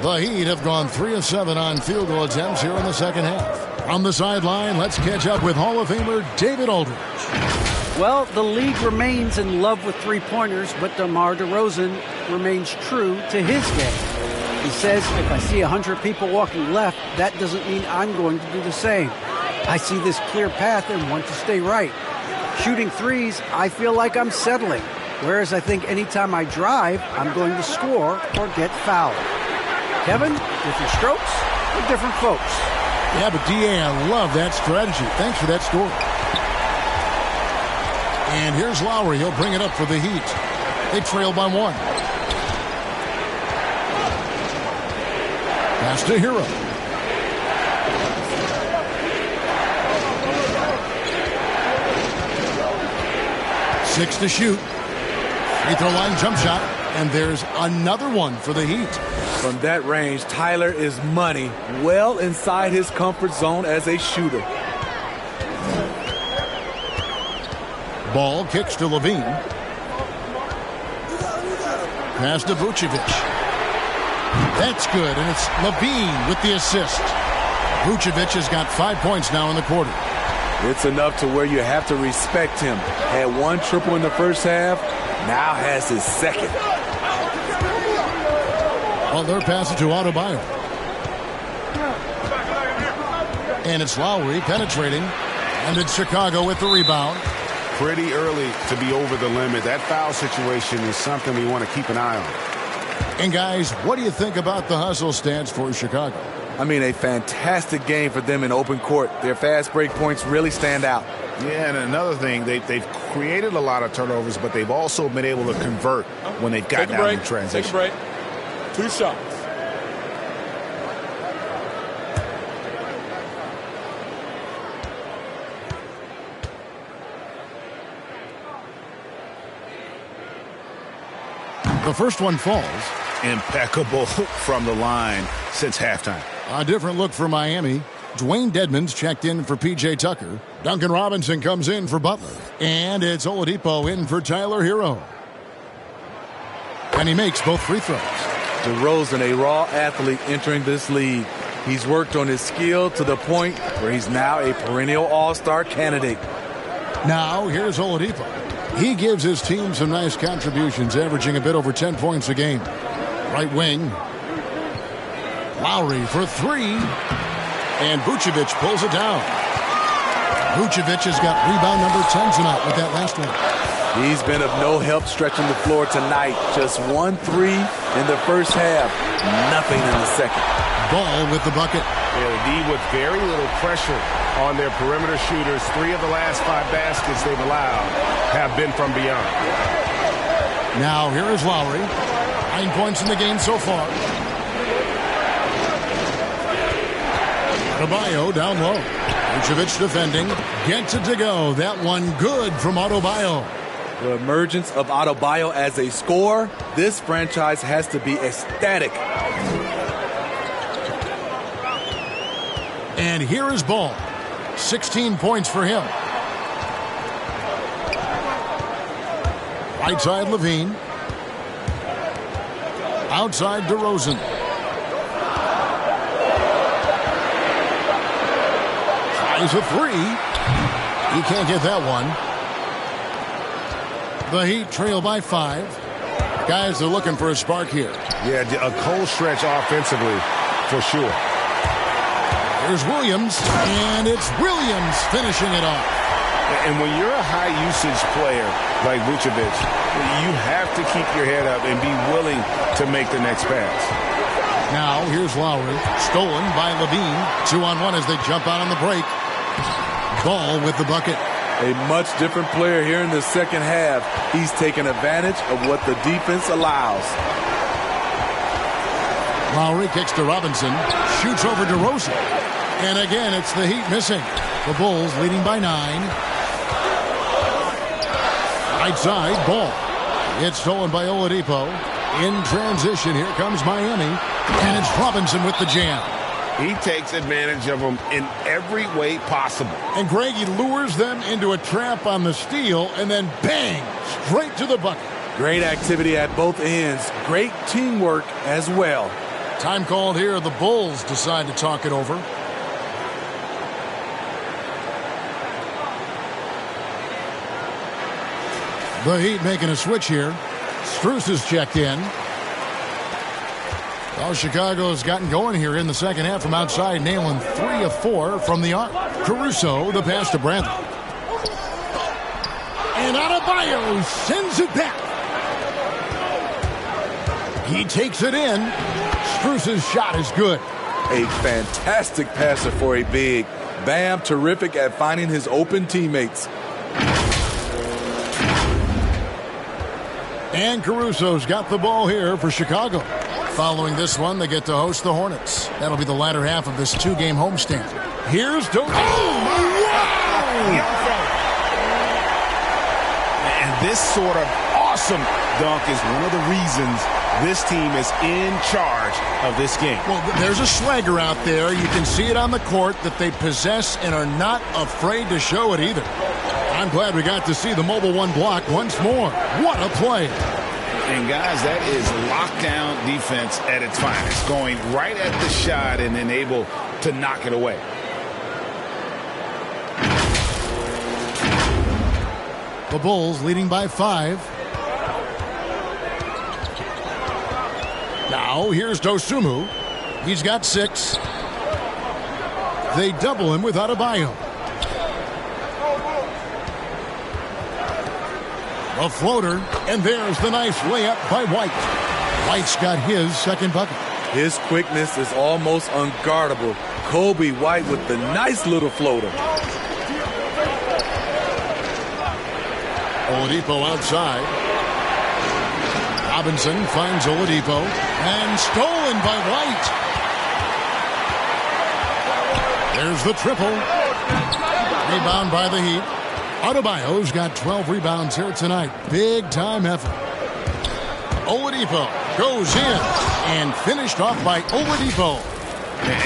The Heat have gone 3 of 7 on field goal attempts here in the second half. From the sideline, let's catch up with Hall of Famer David Aldridge. Well, the league remains in love with three-pointers, but DeMar DeRozan remains true to his game. He says, if I see 100 people walking left, that doesn't mean I'm going to do the same. I see this clear path and want to stay right. Shooting threes, I feel like I'm settling. Whereas I think anytime I drive, I'm going to score or get fouled. Kevin, different strokes for different folks. Yeah, but D.A., I love that strategy. Thanks for that story. And here's Lowry. He'll bring it up for the Heat. They trail by 1. Pass to Hero. Six to shoot. Free throw line jump shot. And there's another one for the Heat. From that range, Tyler is money, well inside his comfort zone as a shooter. Ball kicks to Levine. Pass to Vucevic. That's good, and it's Levine with the assist. Vucevic has got 5 points now in the quarter. It's enough to where you have to respect him. Had 1 triple in the first half, now has his second. Well, they're passing to Adebayo. And it's Lowry penetrating. And it's Chicago with the rebound. Pretty early to be over the limit. That foul situation is something we want to keep an eye on. And, guys, what do you think about the hustle stance for Chicago? I mean, a fantastic game for them in open court. Their fast break points really stand out. Yeah, and another thing, they've created a lot of turnovers, but they've also been able to convert when they've got down in transition. Take a break. 2 shots. The first one falls. Impeccable from the line since halftime. A different look for Miami. Dwayne Dedmon's checked in for P.J. Tucker. Duncan Robinson comes in for Butler. And it's Oladipo in for Tyler Hero. And he makes both free throws. DeRozan, a raw athlete entering this league. He's worked on his skill to the point where he's now a perennial all-star candidate. Now, here's Oladipo. He gives his team some nice contributions, averaging a bit over 10 points a game. Right wing. Lowry for three. And Vucevic pulls it down. Vucevic has got rebound number 10 tonight with that last one. He's been of no help stretching the floor tonight. Just 1 3 in the first half. Nothing in the second. Ball with the bucket. Yeah, the D with very little pressure on their perimeter shooters. 3 of the last 5 baskets they've allowed have been from beyond. Now here is Lowry. 9 points in the game so far. Adebayo down low. Vucevic defending. Gets it to go. That one good from Adebayo. The emergence of Adebayo as a scorer, this franchise has to be ecstatic. And here is Ball. 16 points for him. Right side Levine. Outside DeRozan. Tries a three. He can't get that one. The Heat trail by 5. Guys are looking for a spark here. Yeah, a cold stretch offensively for sure. Here's Williams, and it's Williams finishing it off. And when you're a high-usage player like Vucevic, you have to keep your head up and be willing to make the next pass. Now, here's Lowry, stolen by Levine. 2-on-1 as they jump out on the break. Ball with the bucket. A much different player here in the second half. He's taking advantage of what the defense allows. Lowry kicks to Robinson, shoots over DeRozan. And again, it's the Heat missing. The Bulls leading by 9. Right side, Ball. It's stolen by Oladipo. In transition, here comes Miami. And it's Robinson with the jam. He takes advantage of them in every way possible. And Greg, he lures them into a trap on the steal, and then bang, straight to the bucket. Great activity at both ends. Great teamwork as well. Time called here. The Bulls decide to talk it over. The Heat making a switch here. Strus is checked in. Well, Chicago's gotten going here in the second half from outside, nailing 3 of 4 from the arc. Caruso, the pass to Bradley. And Adebayo sends it back. He takes it in. Strus's shot is good. A fantastic passer for a big. Bam, terrific at finding his open teammates. And Caruso's got the ball here for Chicago. Following this one, they get to host the Hornets. That'll be the latter half of this 2-game homestand. Here's Doak. And this sort of awesome dunk is one of the reasons this team is in charge of this game. Well, there's a swagger out there. You can see it on the court that they possess and are not afraid to show it either. I'm glad we got to see the mobile one block once more. What a play. And, guys, that is lockdown defense at its finest, going right at the shot and then able to knock it away. The Bulls leading by 5. Now, here's Dosunmu. He's got 6. They double him with Adebayo. A floater, and there's the nice layup by White. White's got his second bucket. His quickness is almost unguardable. Kobe White with the nice little floater. Oladipo outside. Robinson finds Oladipo, and stolen by White. There's the triple. Rebound by the Heat. Adebayo's got 12 rebounds here tonight. Big time effort. Oladipo goes in and finished off by Oladipo.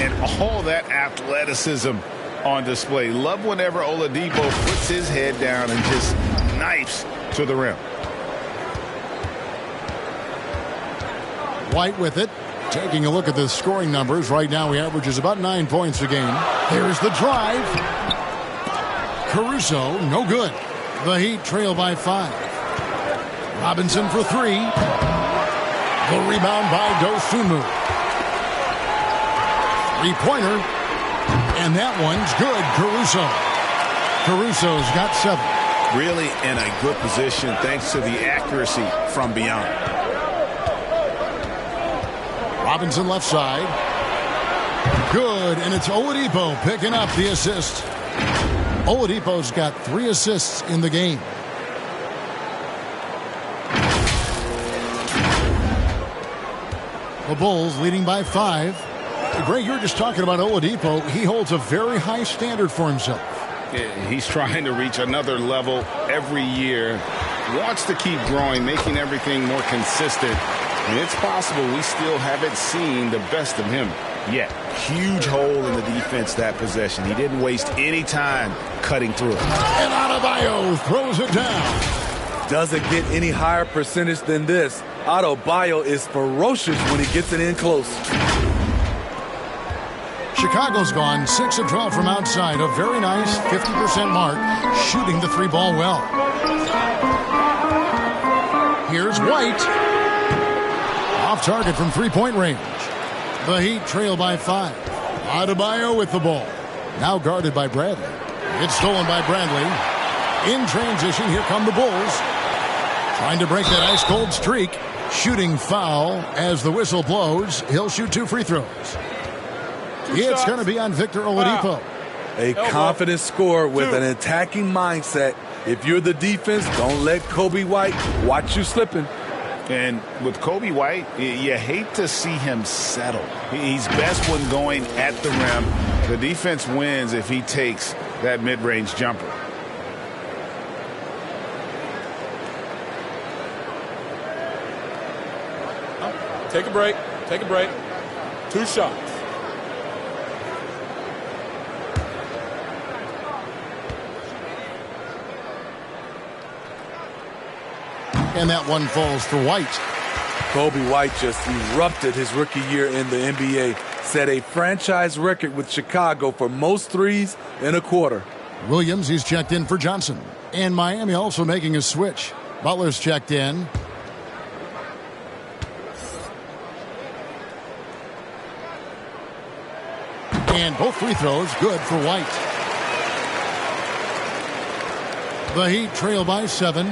And all that athleticism on display. Love whenever Oladipo puts his head down and just knifes to the rim. White with it. Taking a look at the scoring numbers. Right now he averages about 9 points a game. Here's the drive. Caruso, no good. The Heat trail by 5. Robinson for 3. The rebound by Dosunmu. Three-pointer. And that one's good. Caruso's got 7. Really in a good position thanks to the accuracy from beyond. Robinson left side. Good, and it's Oladipo picking up the assist. Oladipo's got 3 assists in the game. The Bulls leading by 5. Greg, you were just talking about Oladipo. He holds a very high standard for himself. He's trying to reach another level every year. Wants to keep growing, making everything more consistent. And it's possible we still haven't seen the best of him yet. Huge hole in the defense that possession. He didn't waste any time cutting through it. And Adebayo throws it down. Doesn't get any higher percentage than this. Adebayo is ferocious when he gets it in close. Chicago's gone 6 of 12 from outside. A very nice 50% mark, shooting the 3-ball well. Here's White. Off target from 3-point range. The Heat trail by 5. Adebayo with the ball. Now guarded by Bradley. It's stolen by Bradley. In transition, here come the Bulls. Trying to break that ice-cold streak. Shooting foul as the whistle blows. He'll shoot 2 free throws. It's going to be on Victor Oladipo. A confident scorer with an attacking mindset. If you're the defense, don't let Kobe White watch you slipping. And with Kobe White, you hate to see him settle. He's best when going at the rim. The defense wins if he takes that mid-range jumper. Take a break. Take a break. 2 shots. And that one falls for White. Kobe White just erupted his rookie year in the NBA. Set a franchise record with Chicago for most threes in a quarter. Williams, he's checked in for Johnson. And Miami also making a switch. Butler's checked in. And both free throws good for White. The Heat trail by 7.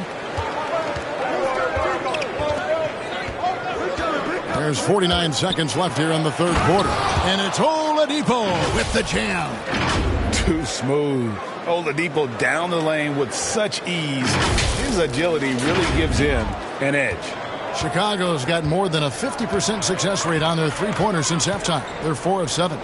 There's 49 seconds left here in the 3rd quarter. And it's Oladipo with the jam. Too smooth. Oladipo down the lane with such ease. His agility really gives him an edge. Chicago's got more than a 50% success rate on their 3-pointers since halftime. They're 4 of 7.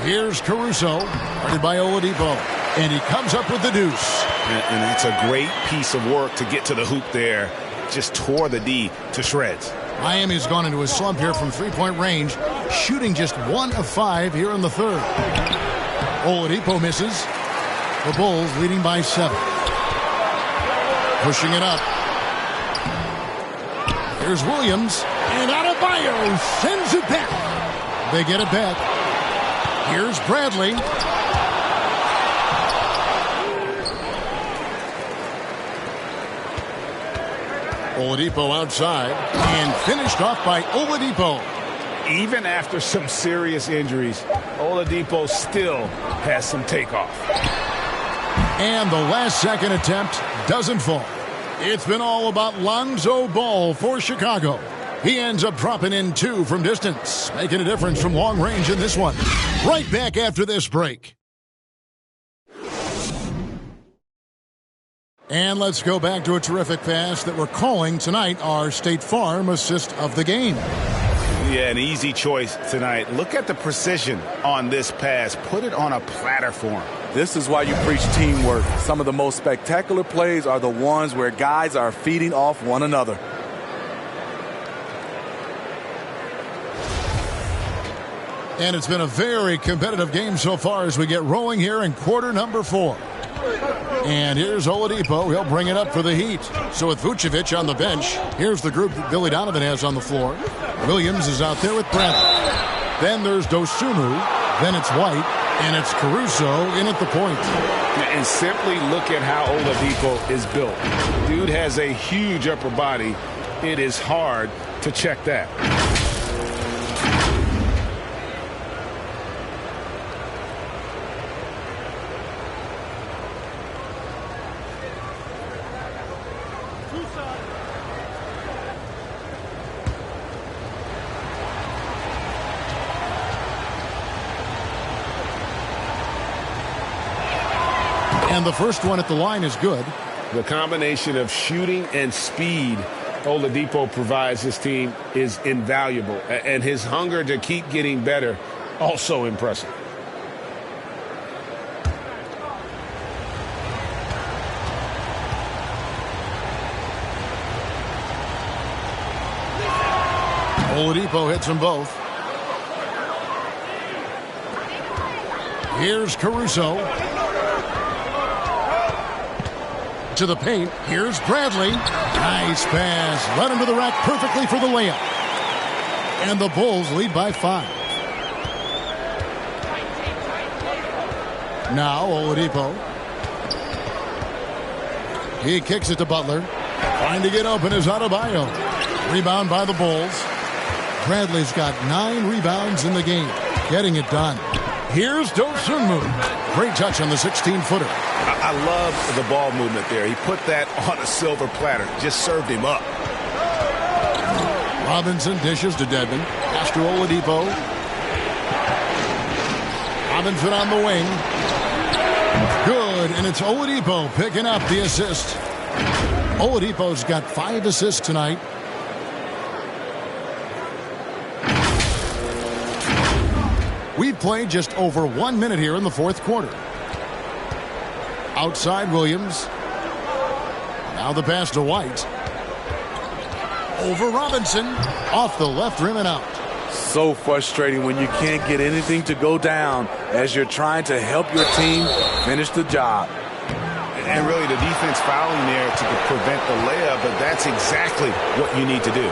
Here's Caruso, guarded by Oladipo. And he comes up with the deuce. And that's a great piece of work to get to the hoop there. Just tore the D to shreds. Miami's gone into a slump here from 3-point range, shooting just 1 of 5 here in the 3rd. Oladipo misses. The Bulls leading by 7. Pushing it up. Here's Williams. And Adebayo sends it back. They get it back. Here's Bradley. Oladipo outside and finished off by Oladipo. Even after some serious injuries, Oladipo still has some takeoff. And the last second attempt doesn't fall. It's been all about Lonzo Ball for Chicago. He ends up dropping in 2 from distance, making a difference from long range in this one. Right back after this break. And let's go back to a terrific pass that we're calling tonight our State Farm assist of the game. Yeah, an easy choice tonight. Look at the precision on this pass. Put it on a platter for him. This is why you preach teamwork. Some of the most spectacular plays are the ones where guys are feeding off one another. And it's been a very competitive game so far as we get rolling here in quarter number 4. And here's Oladipo. He'll bring it up for the Heat. So with Vucevic on the bench, here's the group that Billy Donovan has on the floor. Williams is out there with Bradley. Then there's Dosunmu. Then it's White. And it's Caruso in at the point. And simply look at how Oladipo is built. Dude has a huge upper body. It is hard to check that. And the first one at the line is good. The combination of shooting and speed Oladipo provides his team is invaluable. And his hunger to keep getting better, also impressive. Oladipo hits them both. Here's Caruso. To the paint. Here's Bradley. Nice pass. Led him to the rack perfectly for the layup. And the Bulls lead by 5. Now Oladipo. He kicks it to Butler. Trying to get open is Adebayo. Rebound by the Bulls. Bradley's got 9 rebounds in the game. Getting it done. Here's Dosunmu. Great touch on the 16-footer. I love the ball movement there. He put that on a silver platter. Just served him up. Robinson dishes to Dedmon. Pass to Oladipo. Robinson on the wing. Good, and it's Oladipo picking up the assist. Oladipo's got 5 assists tonight. We've played just over 1 minute here in the fourth quarter. Outside Williams. Now the pass to White. Over Robinson. Off the left rim and out. So frustrating when you can't get anything to go down as you're trying to help your team finish the job. And really the defense fouling there to prevent the layup, but that's exactly what you need to do.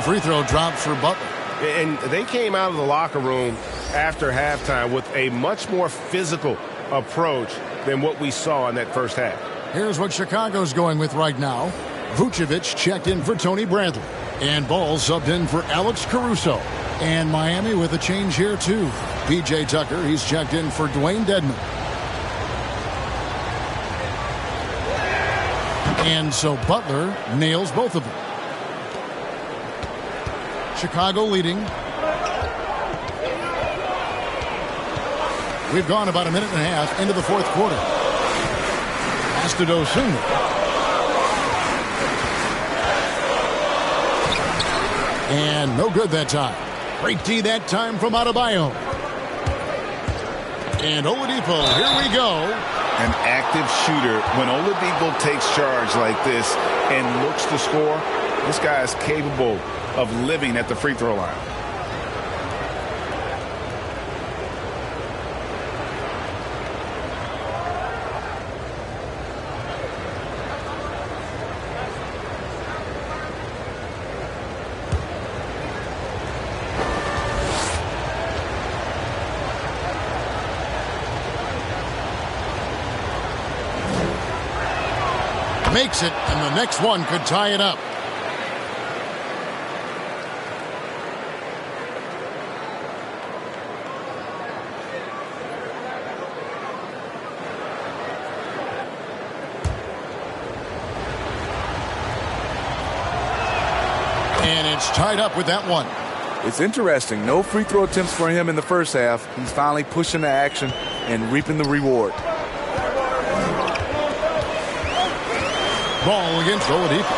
Free throw drops for Butler. And they came out of the locker room after halftime with a much more physical approach than what we saw in that first half. Here's what Chicago's going with right now. Vucevic checked in for Tony Bradley. And Ball subbed in for Alex Caruso. And Miami with a change here too. P.J. Tucker, he's checked in for Dwayne Dedmon. And so Butler nails both of them. Chicago leading. We've gone about a minute and a half into the fourth quarter. Pass to Dosunmu. And no good that time. Great D that time from Adebayo. And Oladipo, here we go. An active shooter. When Oladipo takes charge like this and looks to score, this guy is capable of living at the free throw line. Makes it, and the next one could tie it up. And it's tied up with that one. It's interesting. No free throw attempts for him in the first half. He's finally pushing the action and reaping the reward. Ball against Oladipo.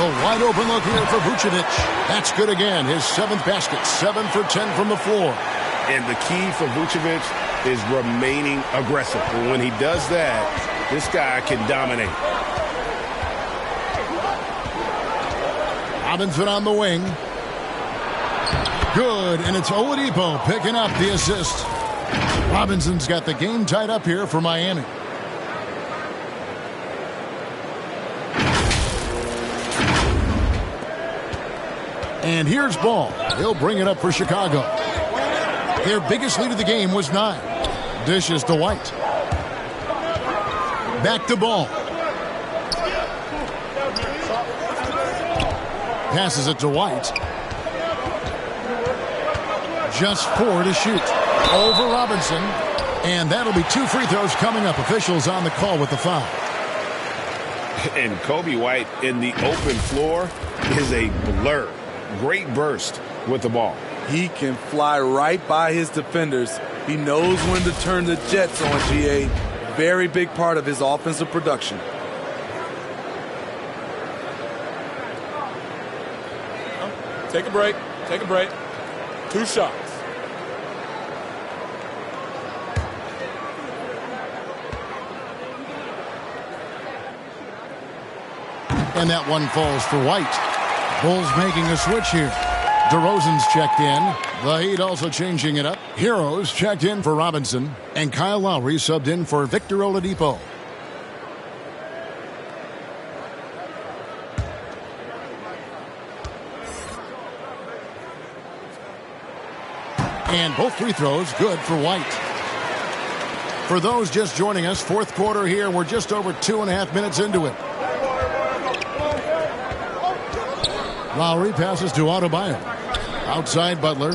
The wide open look here for Vucevic. That's good again. His 7th basket. 7 for 10 from the floor. And the key for Vucevic is remaining aggressive. And when he does that, this guy can dominate. Robinson on the wing. Good, and it's Oladipo picking up the assist. Robinson's got the game tied up here for Miami. And here's Ball. He'll bring it up for Chicago. Their biggest lead of the game was 9. Dishes to White. Back to Ball. Passes it to White. Just 4 to shoot. Over Robinson. And that'll be 2 free throws coming up. Officials on the call with the foul. And Kobe White in the open floor is a blur. Great burst with the ball. He can fly right by his defenders. He knows when to turn the jets on, GA. Very big part of his offensive production. Take a break. Take a break. 2 shots. And that one falls for White. Bulls making a switch here. DeRozan's checked in. The Heat also changing it up. Heroes checked in for Robinson. And Kyle Lowry subbed in for Victor Oladipo. And both free throws good for White. For those just joining us, fourth quarter here. We're just over 2.5 minutes into it. Lowry passes to Adebayo. Outside Butler.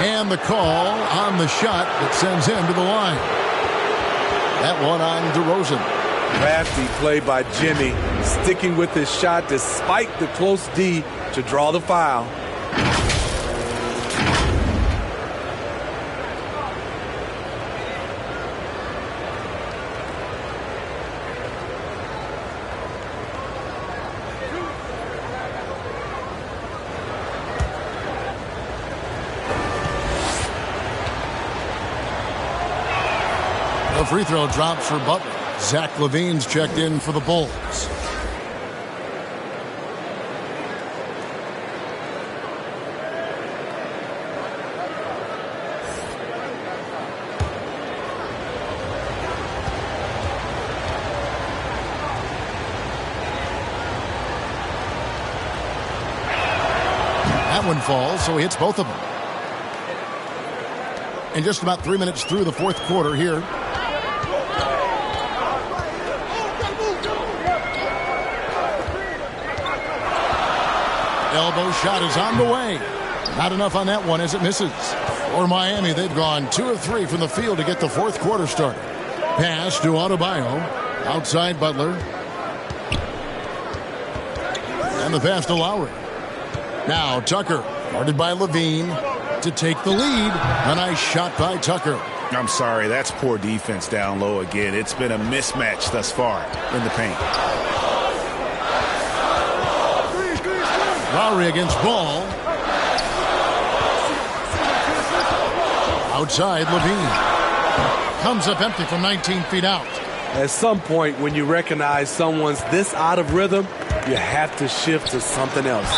And the call on the shot that sends him to the line. That one on DeRozan. Crafty play by Jimmy, sticking with his shot despite the close D to draw the foul. The free throw drops for Butler. Zach LaVine's checked in for the Bulls. That one falls, so he hits both of them. And just about 3 minutes through the fourth quarter here. Elbow shot is on the way. Not enough on that one as it misses. For Miami, they've gone 2 of 3 from the field to get the fourth quarter started. Pass to Adebayo. Outside Butler. And the pass to Lowry. Now Tucker, guarded by LaVine, to take the lead. A nice shot by Tucker. I'm sorry, that's poor defense down low again. It's been a mismatch thus far in the paint. Lowry against Ball. Outside LaVine. Comes up empty from 19 feet out. At some point, when you recognize someone's this out of rhythm, you have to shift to something else.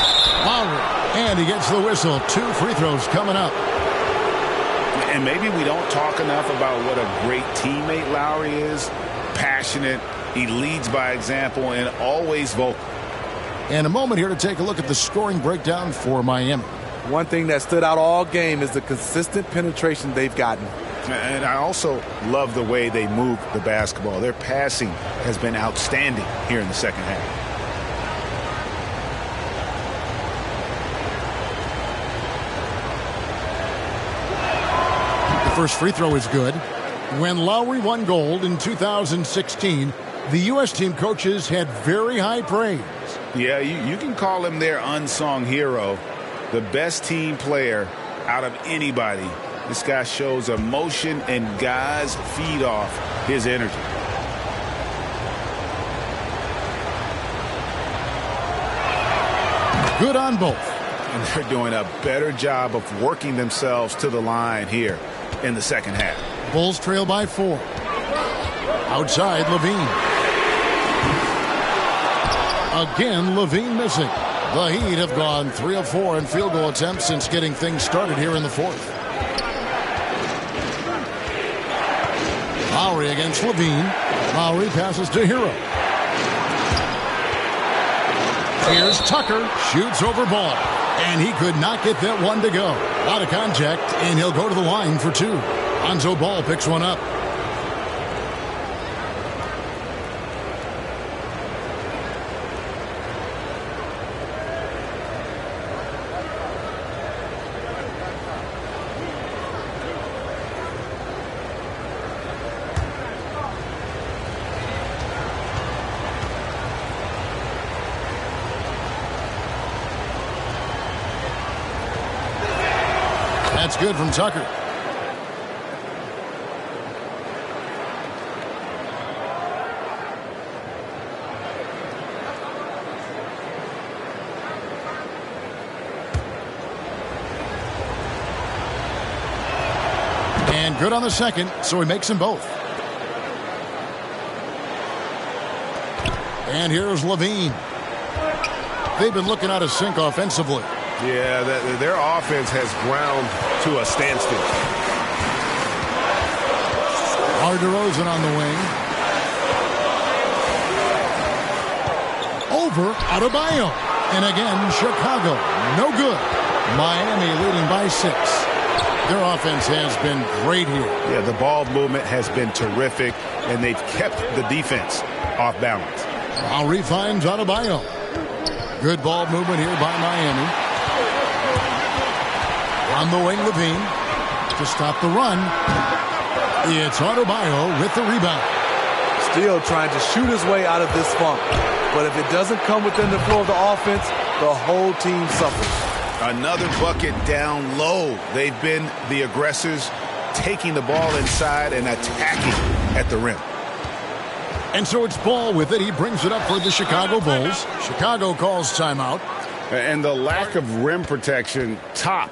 Lowry, and he gets the whistle. 2 free throws coming up. And maybe we don't talk enough about what a great teammate Lowry is. Passionate, he leads by example, and always vocal. And a moment here to take a look at the scoring breakdown for Miami. One thing that stood out all game is the consistent penetration they've gotten. And I also love the way they move the basketball. Their passing has been outstanding here in the second half. The first free throw is good. When Lowry won gold in 2016, the U.S. team coaches had very high praise. Yeah, you can call him their unsung hero, the best team player out of anybody. This guy shows emotion, and guys feed off his energy. Good on both. And they're doing a better job of working themselves to the line here in the second half. Bulls trail by 4. Outside, Levine. Again, Levine missing. The Heat have gone 3 of 4 in field goal attempts since getting things started here in the fourth. Lowry against Levine. Lowry passes to Hero. Here's Tucker. Shoots over Ball. And he could not get that one to go. Out of contact, and he'll go to the line for 2. Lonzo Ball picks one up. That's good from Tucker. And good on the second, so he makes them both. And here's Levine. They've been looking out of sync offensively. Yeah, their offense has ground to a standstill. DeRozan on the wing. Over Adebayo. And again, Chicago. No good. Miami leading by 6. Their offense has been great here. Yeah, the ball movement has been terrific, and they've kept the defense off balance. Lowry finds Adebayo. Good ball movement here by Miami. On the wing, Levine to stop the run. It's Adebayo with the rebound. Still trying to shoot his way out of this funk. But if it doesn't come within the flow of the offense, the whole team suffers. Another bucket down low. They've been the aggressors, taking the ball inside and attacking at the rim. And so it's Ball with it. He brings it up for the Chicago Bulls. Chicago calls timeout. And the lack of rim protection, top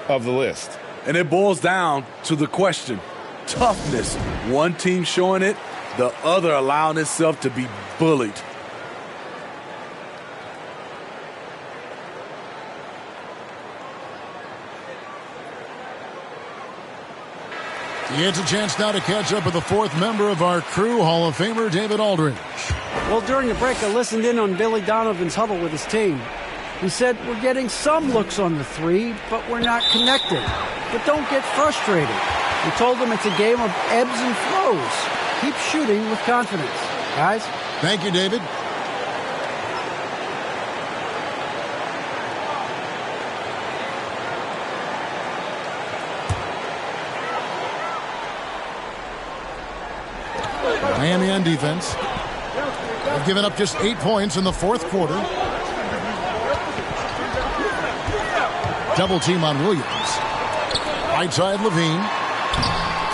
of the list. And it boils down to the question: toughness. One team showing it, the other allowing itself to be bullied. It's a chance now to catch up with the fourth member of our crew, Hall of Famer David Aldridge. Well, during the break, I listened in on Billy Donovan's huddle with his team. He said, we're getting some looks on the 3, but we're not connected. But don't get frustrated. We told them it's a game of ebbs and flows. Keep shooting with confidence. Guys? Thank you, David. Miami on defense. They've given up just 8 points in the fourth quarter. Double team on Williams. Right side, Levine.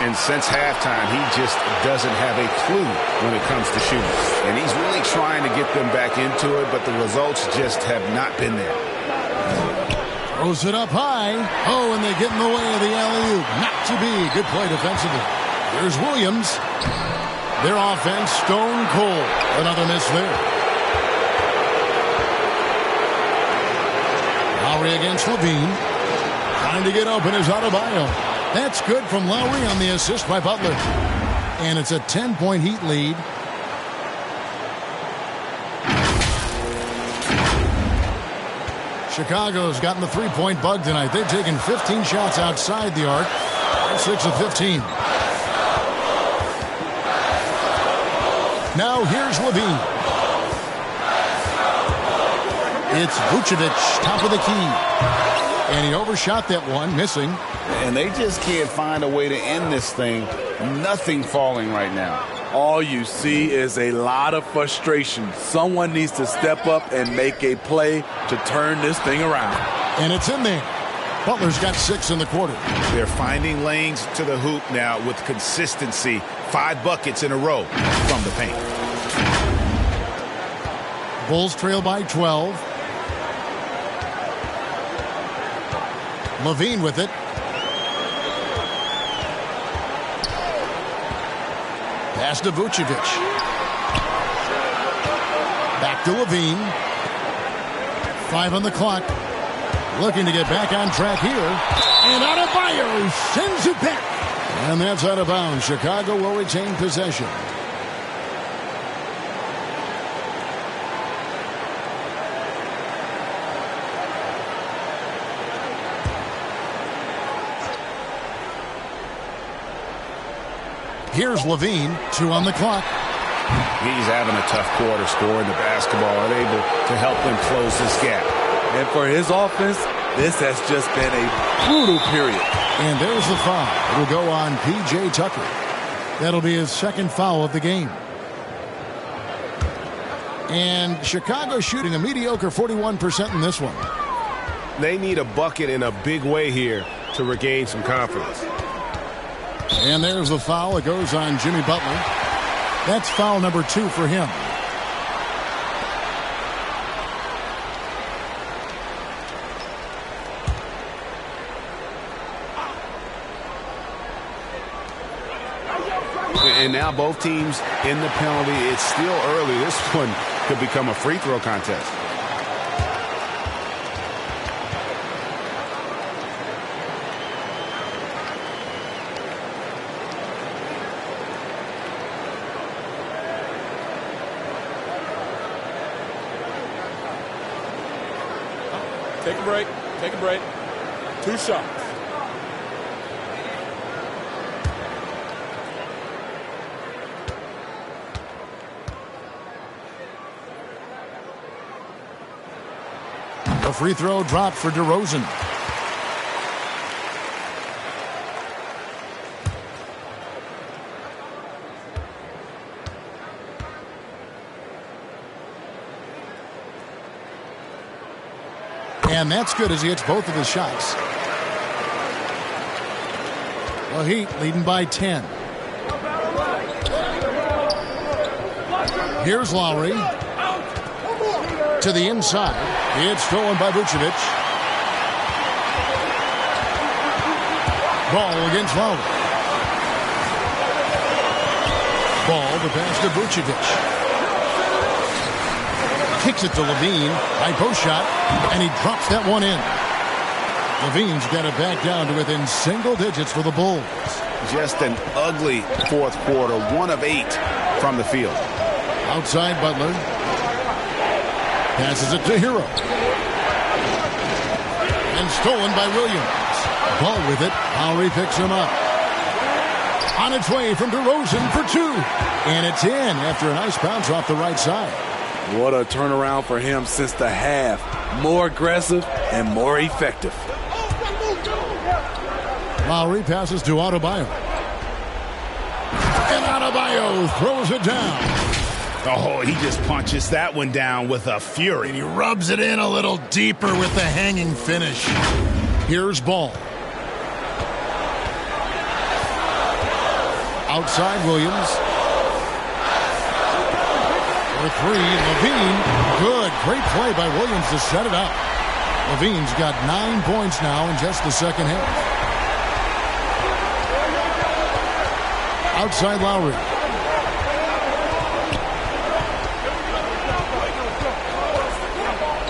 And since halftime, he just doesn't have a clue when it comes to shooting. And he's really trying to get them back into it, but the results just have not been there. Throws it up high. Oh, and they get in the way of the alley-oop. Not to be. Good play defensively. Here's Williams. Their offense stone cold. Another miss there. Lowry against Levine. Trying to get open is Adebayo. That's good from Lowry on the assist by Butler. And it's a 10-point Heat lead. Chicago's gotten the three-point bug tonight. They've taken 15 shots outside the arc. 6 of 15. Now here's Levine. It's Vucevic, top of the key. And he overshot that one, missing. And they just can't find a way to end this thing. Nothing falling right now. All you see is a lot of frustration. Someone needs to step up and make a play to turn this thing around. And it's in there. Butler's got 6 in the quarter. They're finding lanes to the hoop now with consistency. 5 buckets in a row from the paint. Bulls trail by 12. Levine with it. Pass to Vucevic. Back to Levine. 5 on the clock. Looking to get back on track here. And Adebayo sends it back. And that's out of bounds. Chicago will retain possession. Here's Levine, 2 on the clock. He's having a tough quarter, scoring the basketball, unable to help them close this gap. And for his offense, this has just been a brutal period. And there's the foul. It'll go on P.J. Tucker. That'll be his second foul of the game. And Chicago shooting a mediocre 41% in this one. They need a bucket in a big way here to regain some confidence. And there's the foul. It goes on Jimmy Butler. That's foul number 2 for him. And now both teams in the penalty. It's still early. This one could become a free throw contest. Take a break. Take a break. 2 shots. A free throw dropped for DeRozan. And that's good as he hits both of his shots. The Heat leading by 10. Here's Lowry. To the inside. It's stolen by Vucevic. Ball against Lowry. Ball the pass to Vucevic. Kicks it to Levine. High post shot. And he drops that one in. Levine's got it back down to within single digits for the Bulls. Just an ugly fourth quarter. 1 of 8 from the field. Outside Butler. Passes it to Hero. And stolen by Williams. Ball with it. Lowry picks him up. On its way from DeRozan for 2. And it's in after a nice bounce off the right side. What a turnaround for him since the half. More aggressive and more effective. Lowry passes to Adebayo. And Adebayo throws it down. Oh, he just punches that one down with a fury. And he rubs it in a little deeper with the hanging finish. Here's Ball. Outside Williams. For 3, Levine. Good. Great play by Williams to set it up. Levine's got 9 points now in just the second half. Outside Lowry.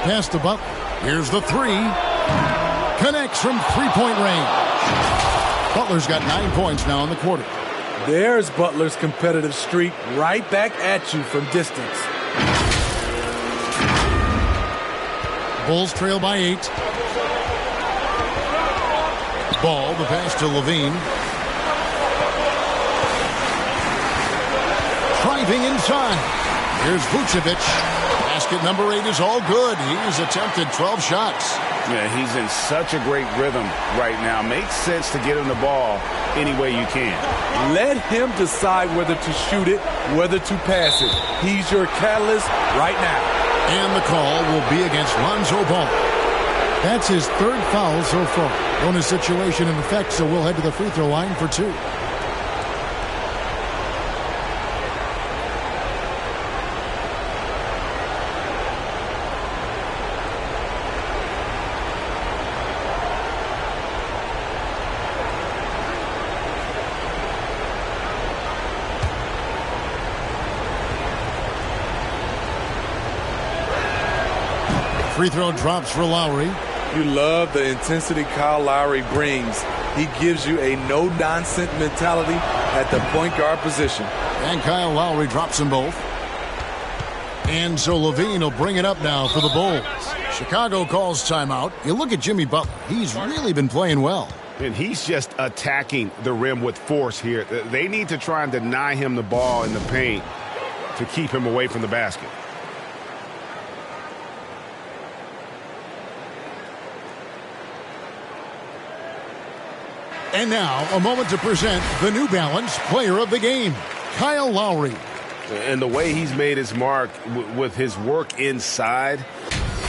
Pass to Butler. Here's the 3. Connects from 3-point range. Butler's got 9 points now in the quarter. There's Butler's competitive streak right back at you from distance. Bulls trail by 8. Ball, the pass to Levine. Driving inside. Here's Vucevic. Basket number 8 is all good. He's attempted 12 shots. Yeah, he's in such a great rhythm right now. Makes sense to get him the ball any way you can. Let him decide whether to shoot it, whether to pass it. He's your catalyst right now. And the call will be against Lonzo Ball. That's his 3rd foul so far. Bonus situation in effect, so we'll head to the free throw line for 2. Free throw drops for Lowry. You love the intensity Kyle Lowry brings. He gives you a no-nonsense mentality at the point guard position. And Kyle Lowry drops them both. And so Levine will bring it up now for the Bulls. Chicago calls timeout. You look at Jimmy Butler. He's really been playing well. And he's just attacking the rim with force here. They need to try and deny him the ball in the paint to keep him away from the basket. And now, a moment to present the New Balance Player of the Game, Kyle Lowry. And the way he's made his mark with his work inside,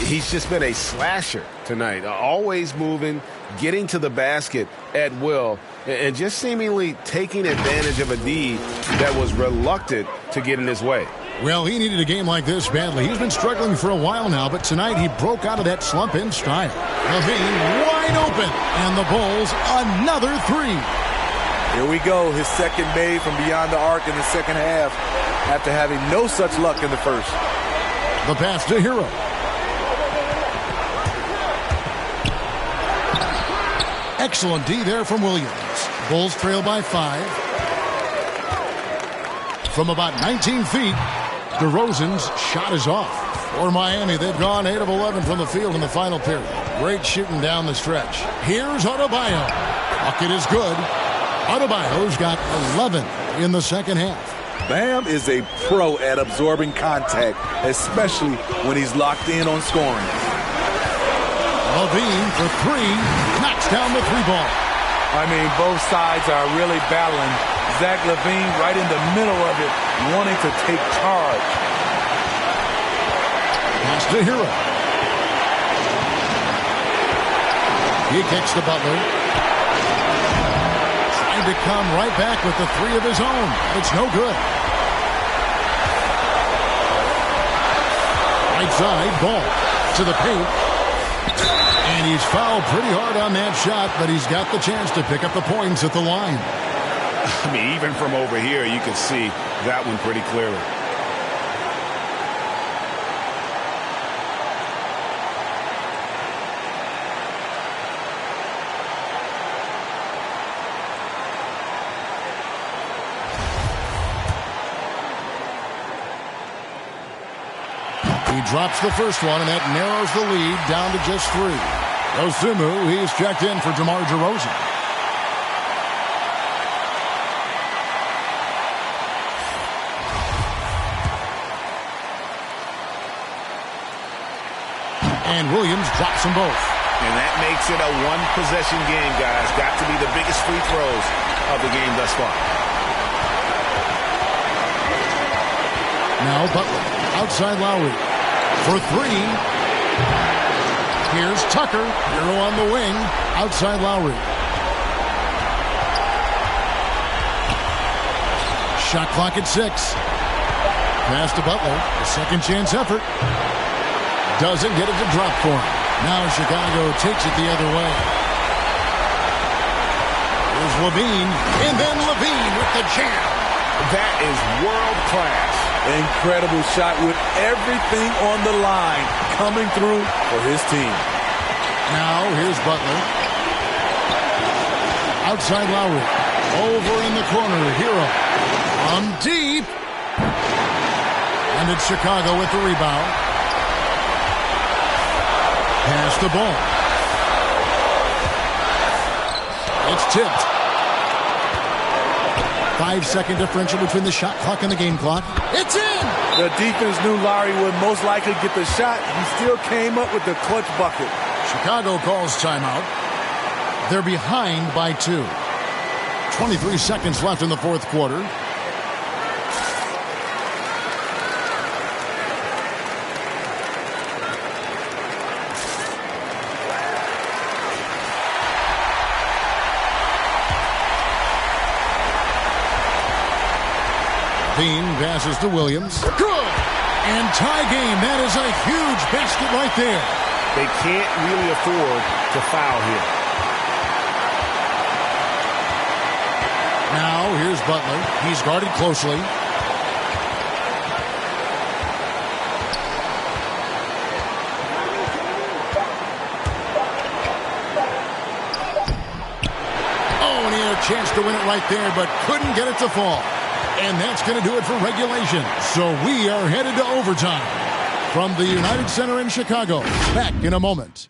he's just been a slasher tonight. Always moving, getting to the basket at will, and just seemingly taking advantage of a D that was reluctant to get in his way. Well, he needed a game like this badly. He's been struggling for a while now, but tonight he broke out of that slump in style. Levine wide open, and the Bulls another three. Here we go, his second made from beyond the arc in the second half after having no such luck in the first. The pass to Hero. Excellent D there from Williams. Bulls trail by 5. From about 19 feet, DeRozan's shot is off. For Miami, they've gone 8 of 11 from the field in the final period. Great shooting down the stretch. Here's Adebayo. Bucket is good. Adebayo's got 11 in the second half. Bam is a pro at absorbing contact, especially when he's locked in on scoring. Levine for 3, knocks down the 3-ball. I mean, both sides are really battling. Zach LaVine right in the middle of it, wanting to take charge. Pass to Hero. He kicks to Butler. Trying to come right back with the 3 of his own. It's no good. Right side, ball to the paint. And he's fouled pretty hard on that shot, but he's got the chance to pick up the points at the line. I mean, even from over here, you can see that one pretty clearly. He drops the first one, and that narrows the lead down to just 3. Osumu, he's checked in for DeMar DeRozan. And Williams drops them both. And that makes it a one-possession game, guys. Got to be the biggest free throws of the game thus far. Now Butler, outside Lowry. For 3. Here's Tucker. Hero on the wing. Outside Lowry. Shot clock at 6. Pass to Butler. A second chance effort. Doesn't get it to drop for him. Now Chicago takes it the other way. Here's Levine. And then Levine with the jam. That is world class. Incredible shot with everything on the line coming through for his team. Now here's Butler. Outside Lowry. Over in the corner. Hero. From deep. And it's Chicago with the rebound. Pass the ball. It's tipped. 5-second differential between the shot clock and the game clock. It's in! The defense knew Lowry would most likely get the shot. He still came up with the clutch bucket. Chicago calls timeout. They're behind by 2. 23 seconds left in the fourth quarter. Dean passes to Williams. Good! And tie game. That is a huge basket right there. They can't really afford to foul here. Now, here's Butler. He's guarded closely. a chance to win it right there, but couldn't get it to fall. And that's going to do it for regulation. So we are headed to overtime. From the United Center in Chicago, back in a moment.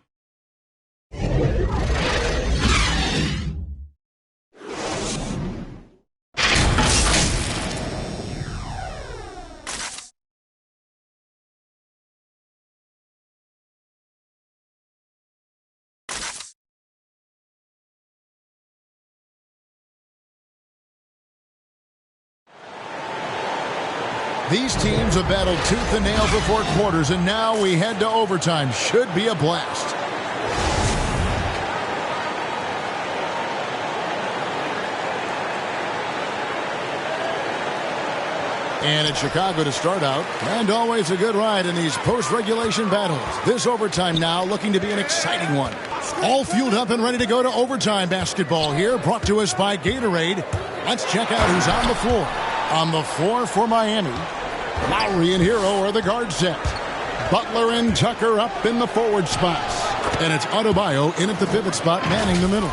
These teams have battled tooth and nail for 4 quarters, and now we head to overtime. Should be a blast. And it's Chicago to start out, and always a good ride in these post-regulation battles. This overtime now looking to be an exciting one. All fueled up and ready to go to overtime basketball here, brought to us by Gatorade. Let's check out who's on the floor. On the floor for Miami, Lowry and Hero are the guard set. Butler and Tucker up in the forward spots. And it's Adebayo in at the pivot spot, manning the middle.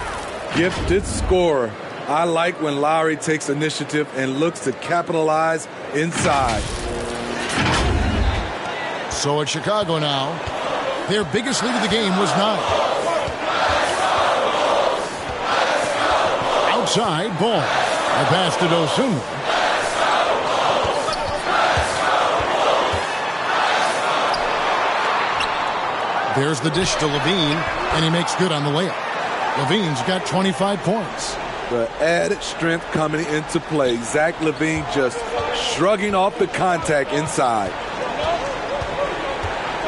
Gifted scorer. I like when Lowry takes initiative and looks to capitalize inside. So it's Chicago now. Their biggest lead of the game was 9. Outside, ball. A pass to Dosunmu. There's the dish to Levine, and he makes good on the layup. Levine's got 25 points. The added strength coming into play. Zach LaVine just shrugging off the contact inside.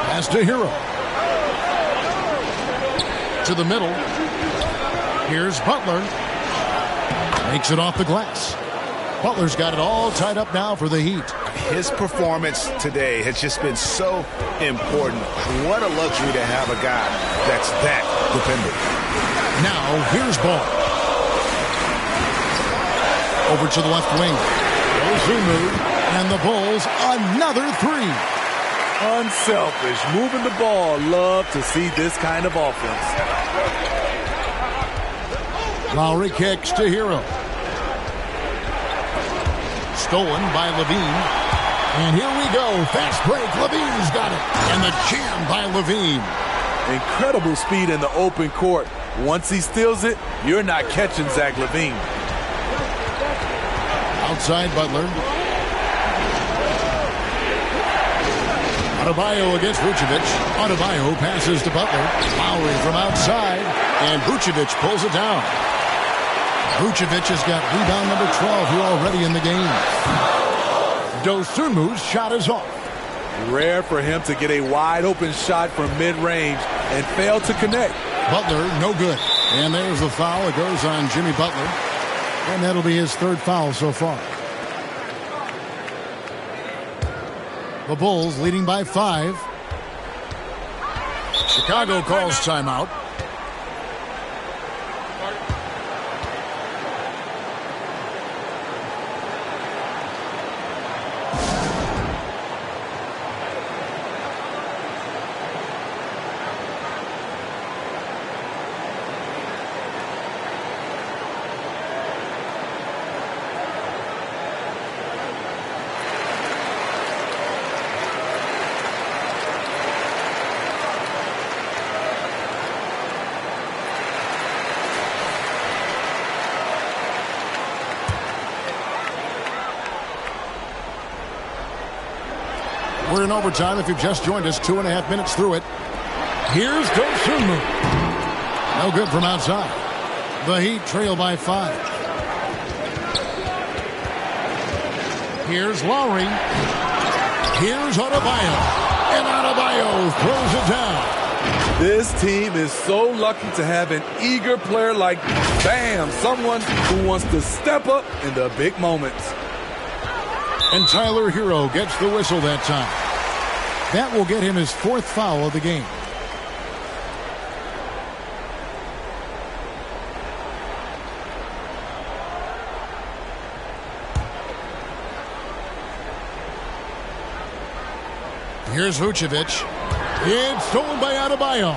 Pass to Hero. To the middle. Here's Butler. Makes it off the glass. Butler's got it all tied up now for the Heat. His performance today has just been so important. What a luxury to have a guy that's that dependent. Now, here's Ball. Over to the left wing. Dosunmu, and the Bulls, another 3. Unselfish, moving the ball. Love to see this kind of offense. Lowry kicks to Hero. Stolen by Levine. And here we go. Fast break. Levine's got it. And the jam by Levine. Incredible speed in the open court. Once he steals it, you're not catching Zach LaVine. Outside Butler. Adebayo against Vucevic. Adebayo passes to Butler. Lowry from outside. And Vucevic pulls it down. Vucevic has got rebound number 12 here already in the game. Dosunmu's shot is off. Rare for him to get a wide open shot from mid-range and fail to connect. Butler, no good. And there's the foul. It goes on Jimmy Butler. And that'll be his 3rd foul so far. The Bulls leading by 5. Chicago calls timeout. We're in overtime. If you've just joined us, 2.5 minutes through it. Here's Dosunmu. No good from outside. The Heat trail by 5. Here's Lowry. Here's Adebayo. And Adebayo throws it down. This team is so lucky to have an eager player like Bam, someone who wants to step up in the big moments. And Tyler Hero gets the whistle that time. That will get him his 4th foul of the game. Here's Vucevic. It's stolen by Adebayo.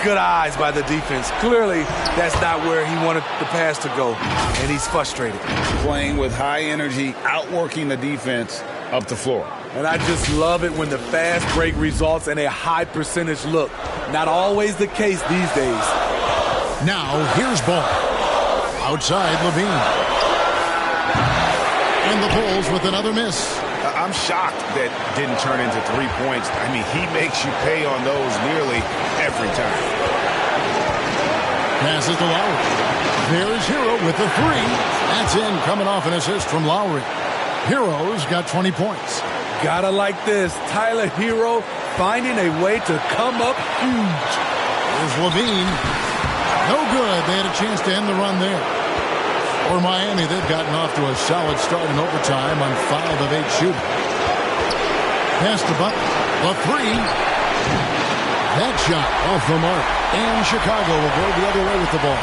Good eyes by the defense. Clearly, that's not where he wanted the pass to go, and he's frustrated. Playing with high energy, outworking the defense up the floor. And I just love it when the fast break results in a high percentage look. Not always the case these days. Now, here's ball. Outside, Levine. And the Bulls with another miss. I'm shocked that didn't turn into 3 points. I mean, he makes you pay on those nearly every time. Passes to Lowry. There's Hero with the three. That's in, coming off an assist from Lowry. Hero's got 20 points. Gotta like this. Tyler Hero finding a way to come up huge. There's Levine. No good. They had a chance to end the run there. For Miami, they've gotten off to a solid start in overtime on 5 of 8 shooting. Pass to Butler. The three. That shot off the mark. And Chicago will go the other way with the ball.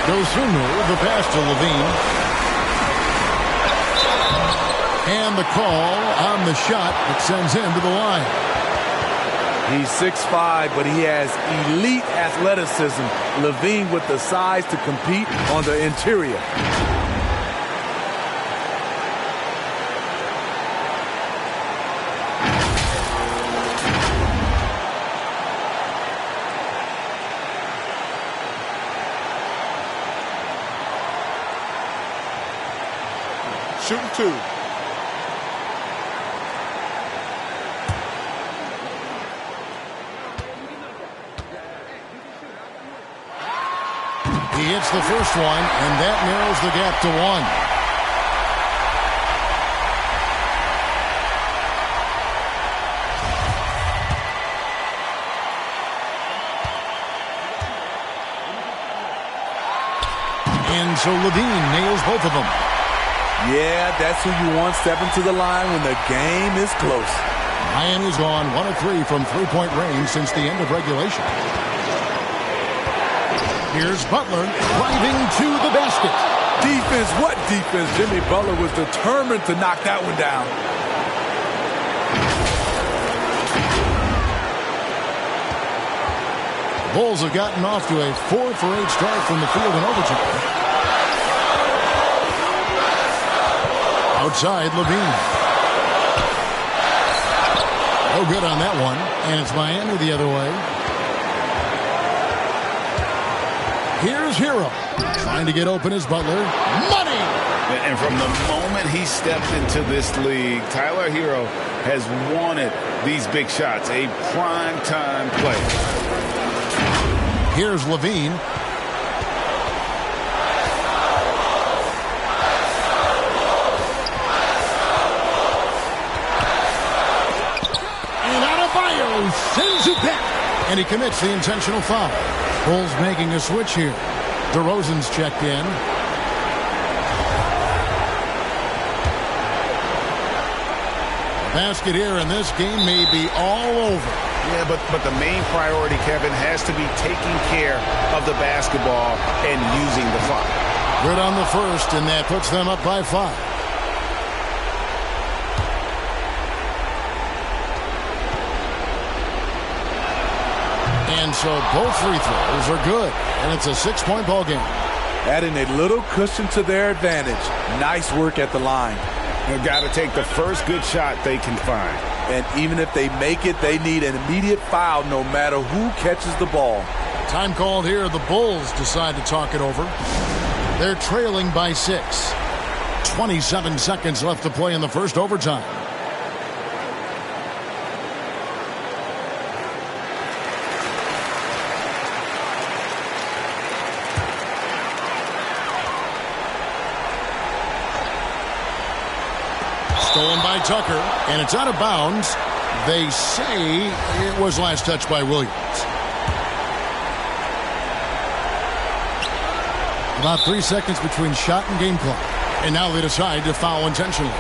Goes through the pass to Levine. And the call on the shot that sends him to the line. He's 6'5", but he has elite athleticism. Levine with the size to compete on the interior. Shooting two. He hits the first one, and that narrows the gap to 1. And so Levine nails both of them. Yeah, that's who you want stepping to the line when the game is close. Miami's gone 1 of 3 from three-point range since the end of regulation. Here's Butler driving to the basket. Defense, what defense? Jimmy Butler was determined to knock that one down. Bulls have gotten off to a 4 for 8 start from the field in overtime. Outside, Levine. No good on that one. And it's Miami the other way. Here's Hero. Trying to get open is Butler. Money! And from the moment he stepped into this league, Tyler Hero has wanted these big shots. A prime-time player. Here's Levine. And Adebayo sends it back. And he commits the intentional foul. Bulls making a switch here. DeRozan's checked in. Basket here, and this game may be all over. Yeah, but the main priority, Kevin, has to be taking care of the basketball and using the clock. Good on the first, and that puts them up by 5. And so both free throws are good, and it's a 6-point ball game. Adding a little cushion to their advantage. Nice work at the line. They've got to take the first good shot they can find. And even if they make it, they need an immediate foul no matter who catches the ball. Time called here. The Bulls decide to talk it over. They're trailing by 6. 27 seconds left to play in the first overtime. Stolen by Tucker, and it's out of bounds. They say it was last touched by Williams. About 3 seconds between shot and game clock. And now they decide to foul intentionally.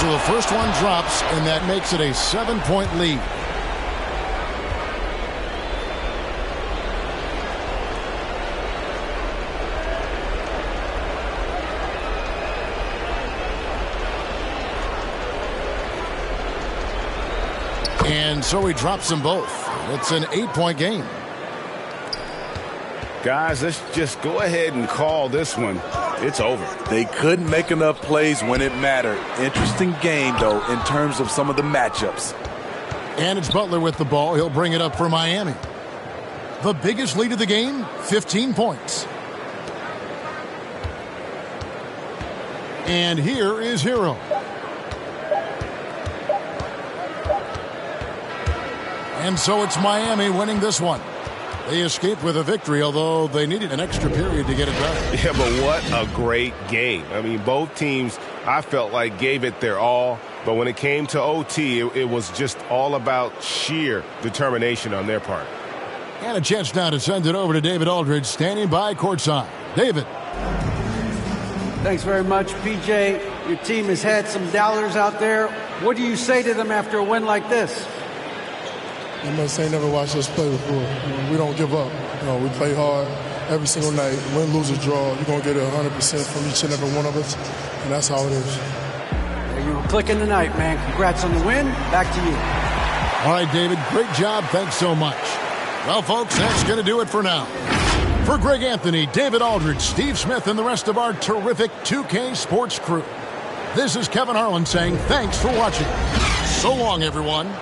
So the first one drops, and that makes it a 7-point lead. And so he drops them both. It's an 8-point game. Guys, let's just go ahead and call this one. It's over. They couldn't make enough plays when it mattered. Interesting game, though, in terms of some of the matchups. And it's Butler with the ball. He'll bring it up for Miami. The biggest lead of the game, 15 points. And here is Hero. And so it's Miami winning this one. They escaped with a victory, although they needed an extra period to get it done. Yeah, but what a great game. I mean, both teams, I felt like, gave it their all. But when it came to OT, it was just all about sheer determination on their part. And a chance now to send it over to David Aldridge, standing by courtside. David. Thanks very much, PJ. Your team has had some doubters out there. What do you say to them after a win like this? They must ain't never watched us play before. We don't give up. We play hard every single night. Win, lose, or draw. You're going to get 100% from each and every one of us, and that's how it is. There you were clicking tonight, man. Congrats on the win. Back to you. All right, David, great job. Thanks so much. Well, folks, that's going to do it for now. For Greg Anthony, David Aldridge, Steve Smith, and the rest of our terrific 2K Sports crew, this is Kevin Harlan saying thanks for watching. So long, everyone.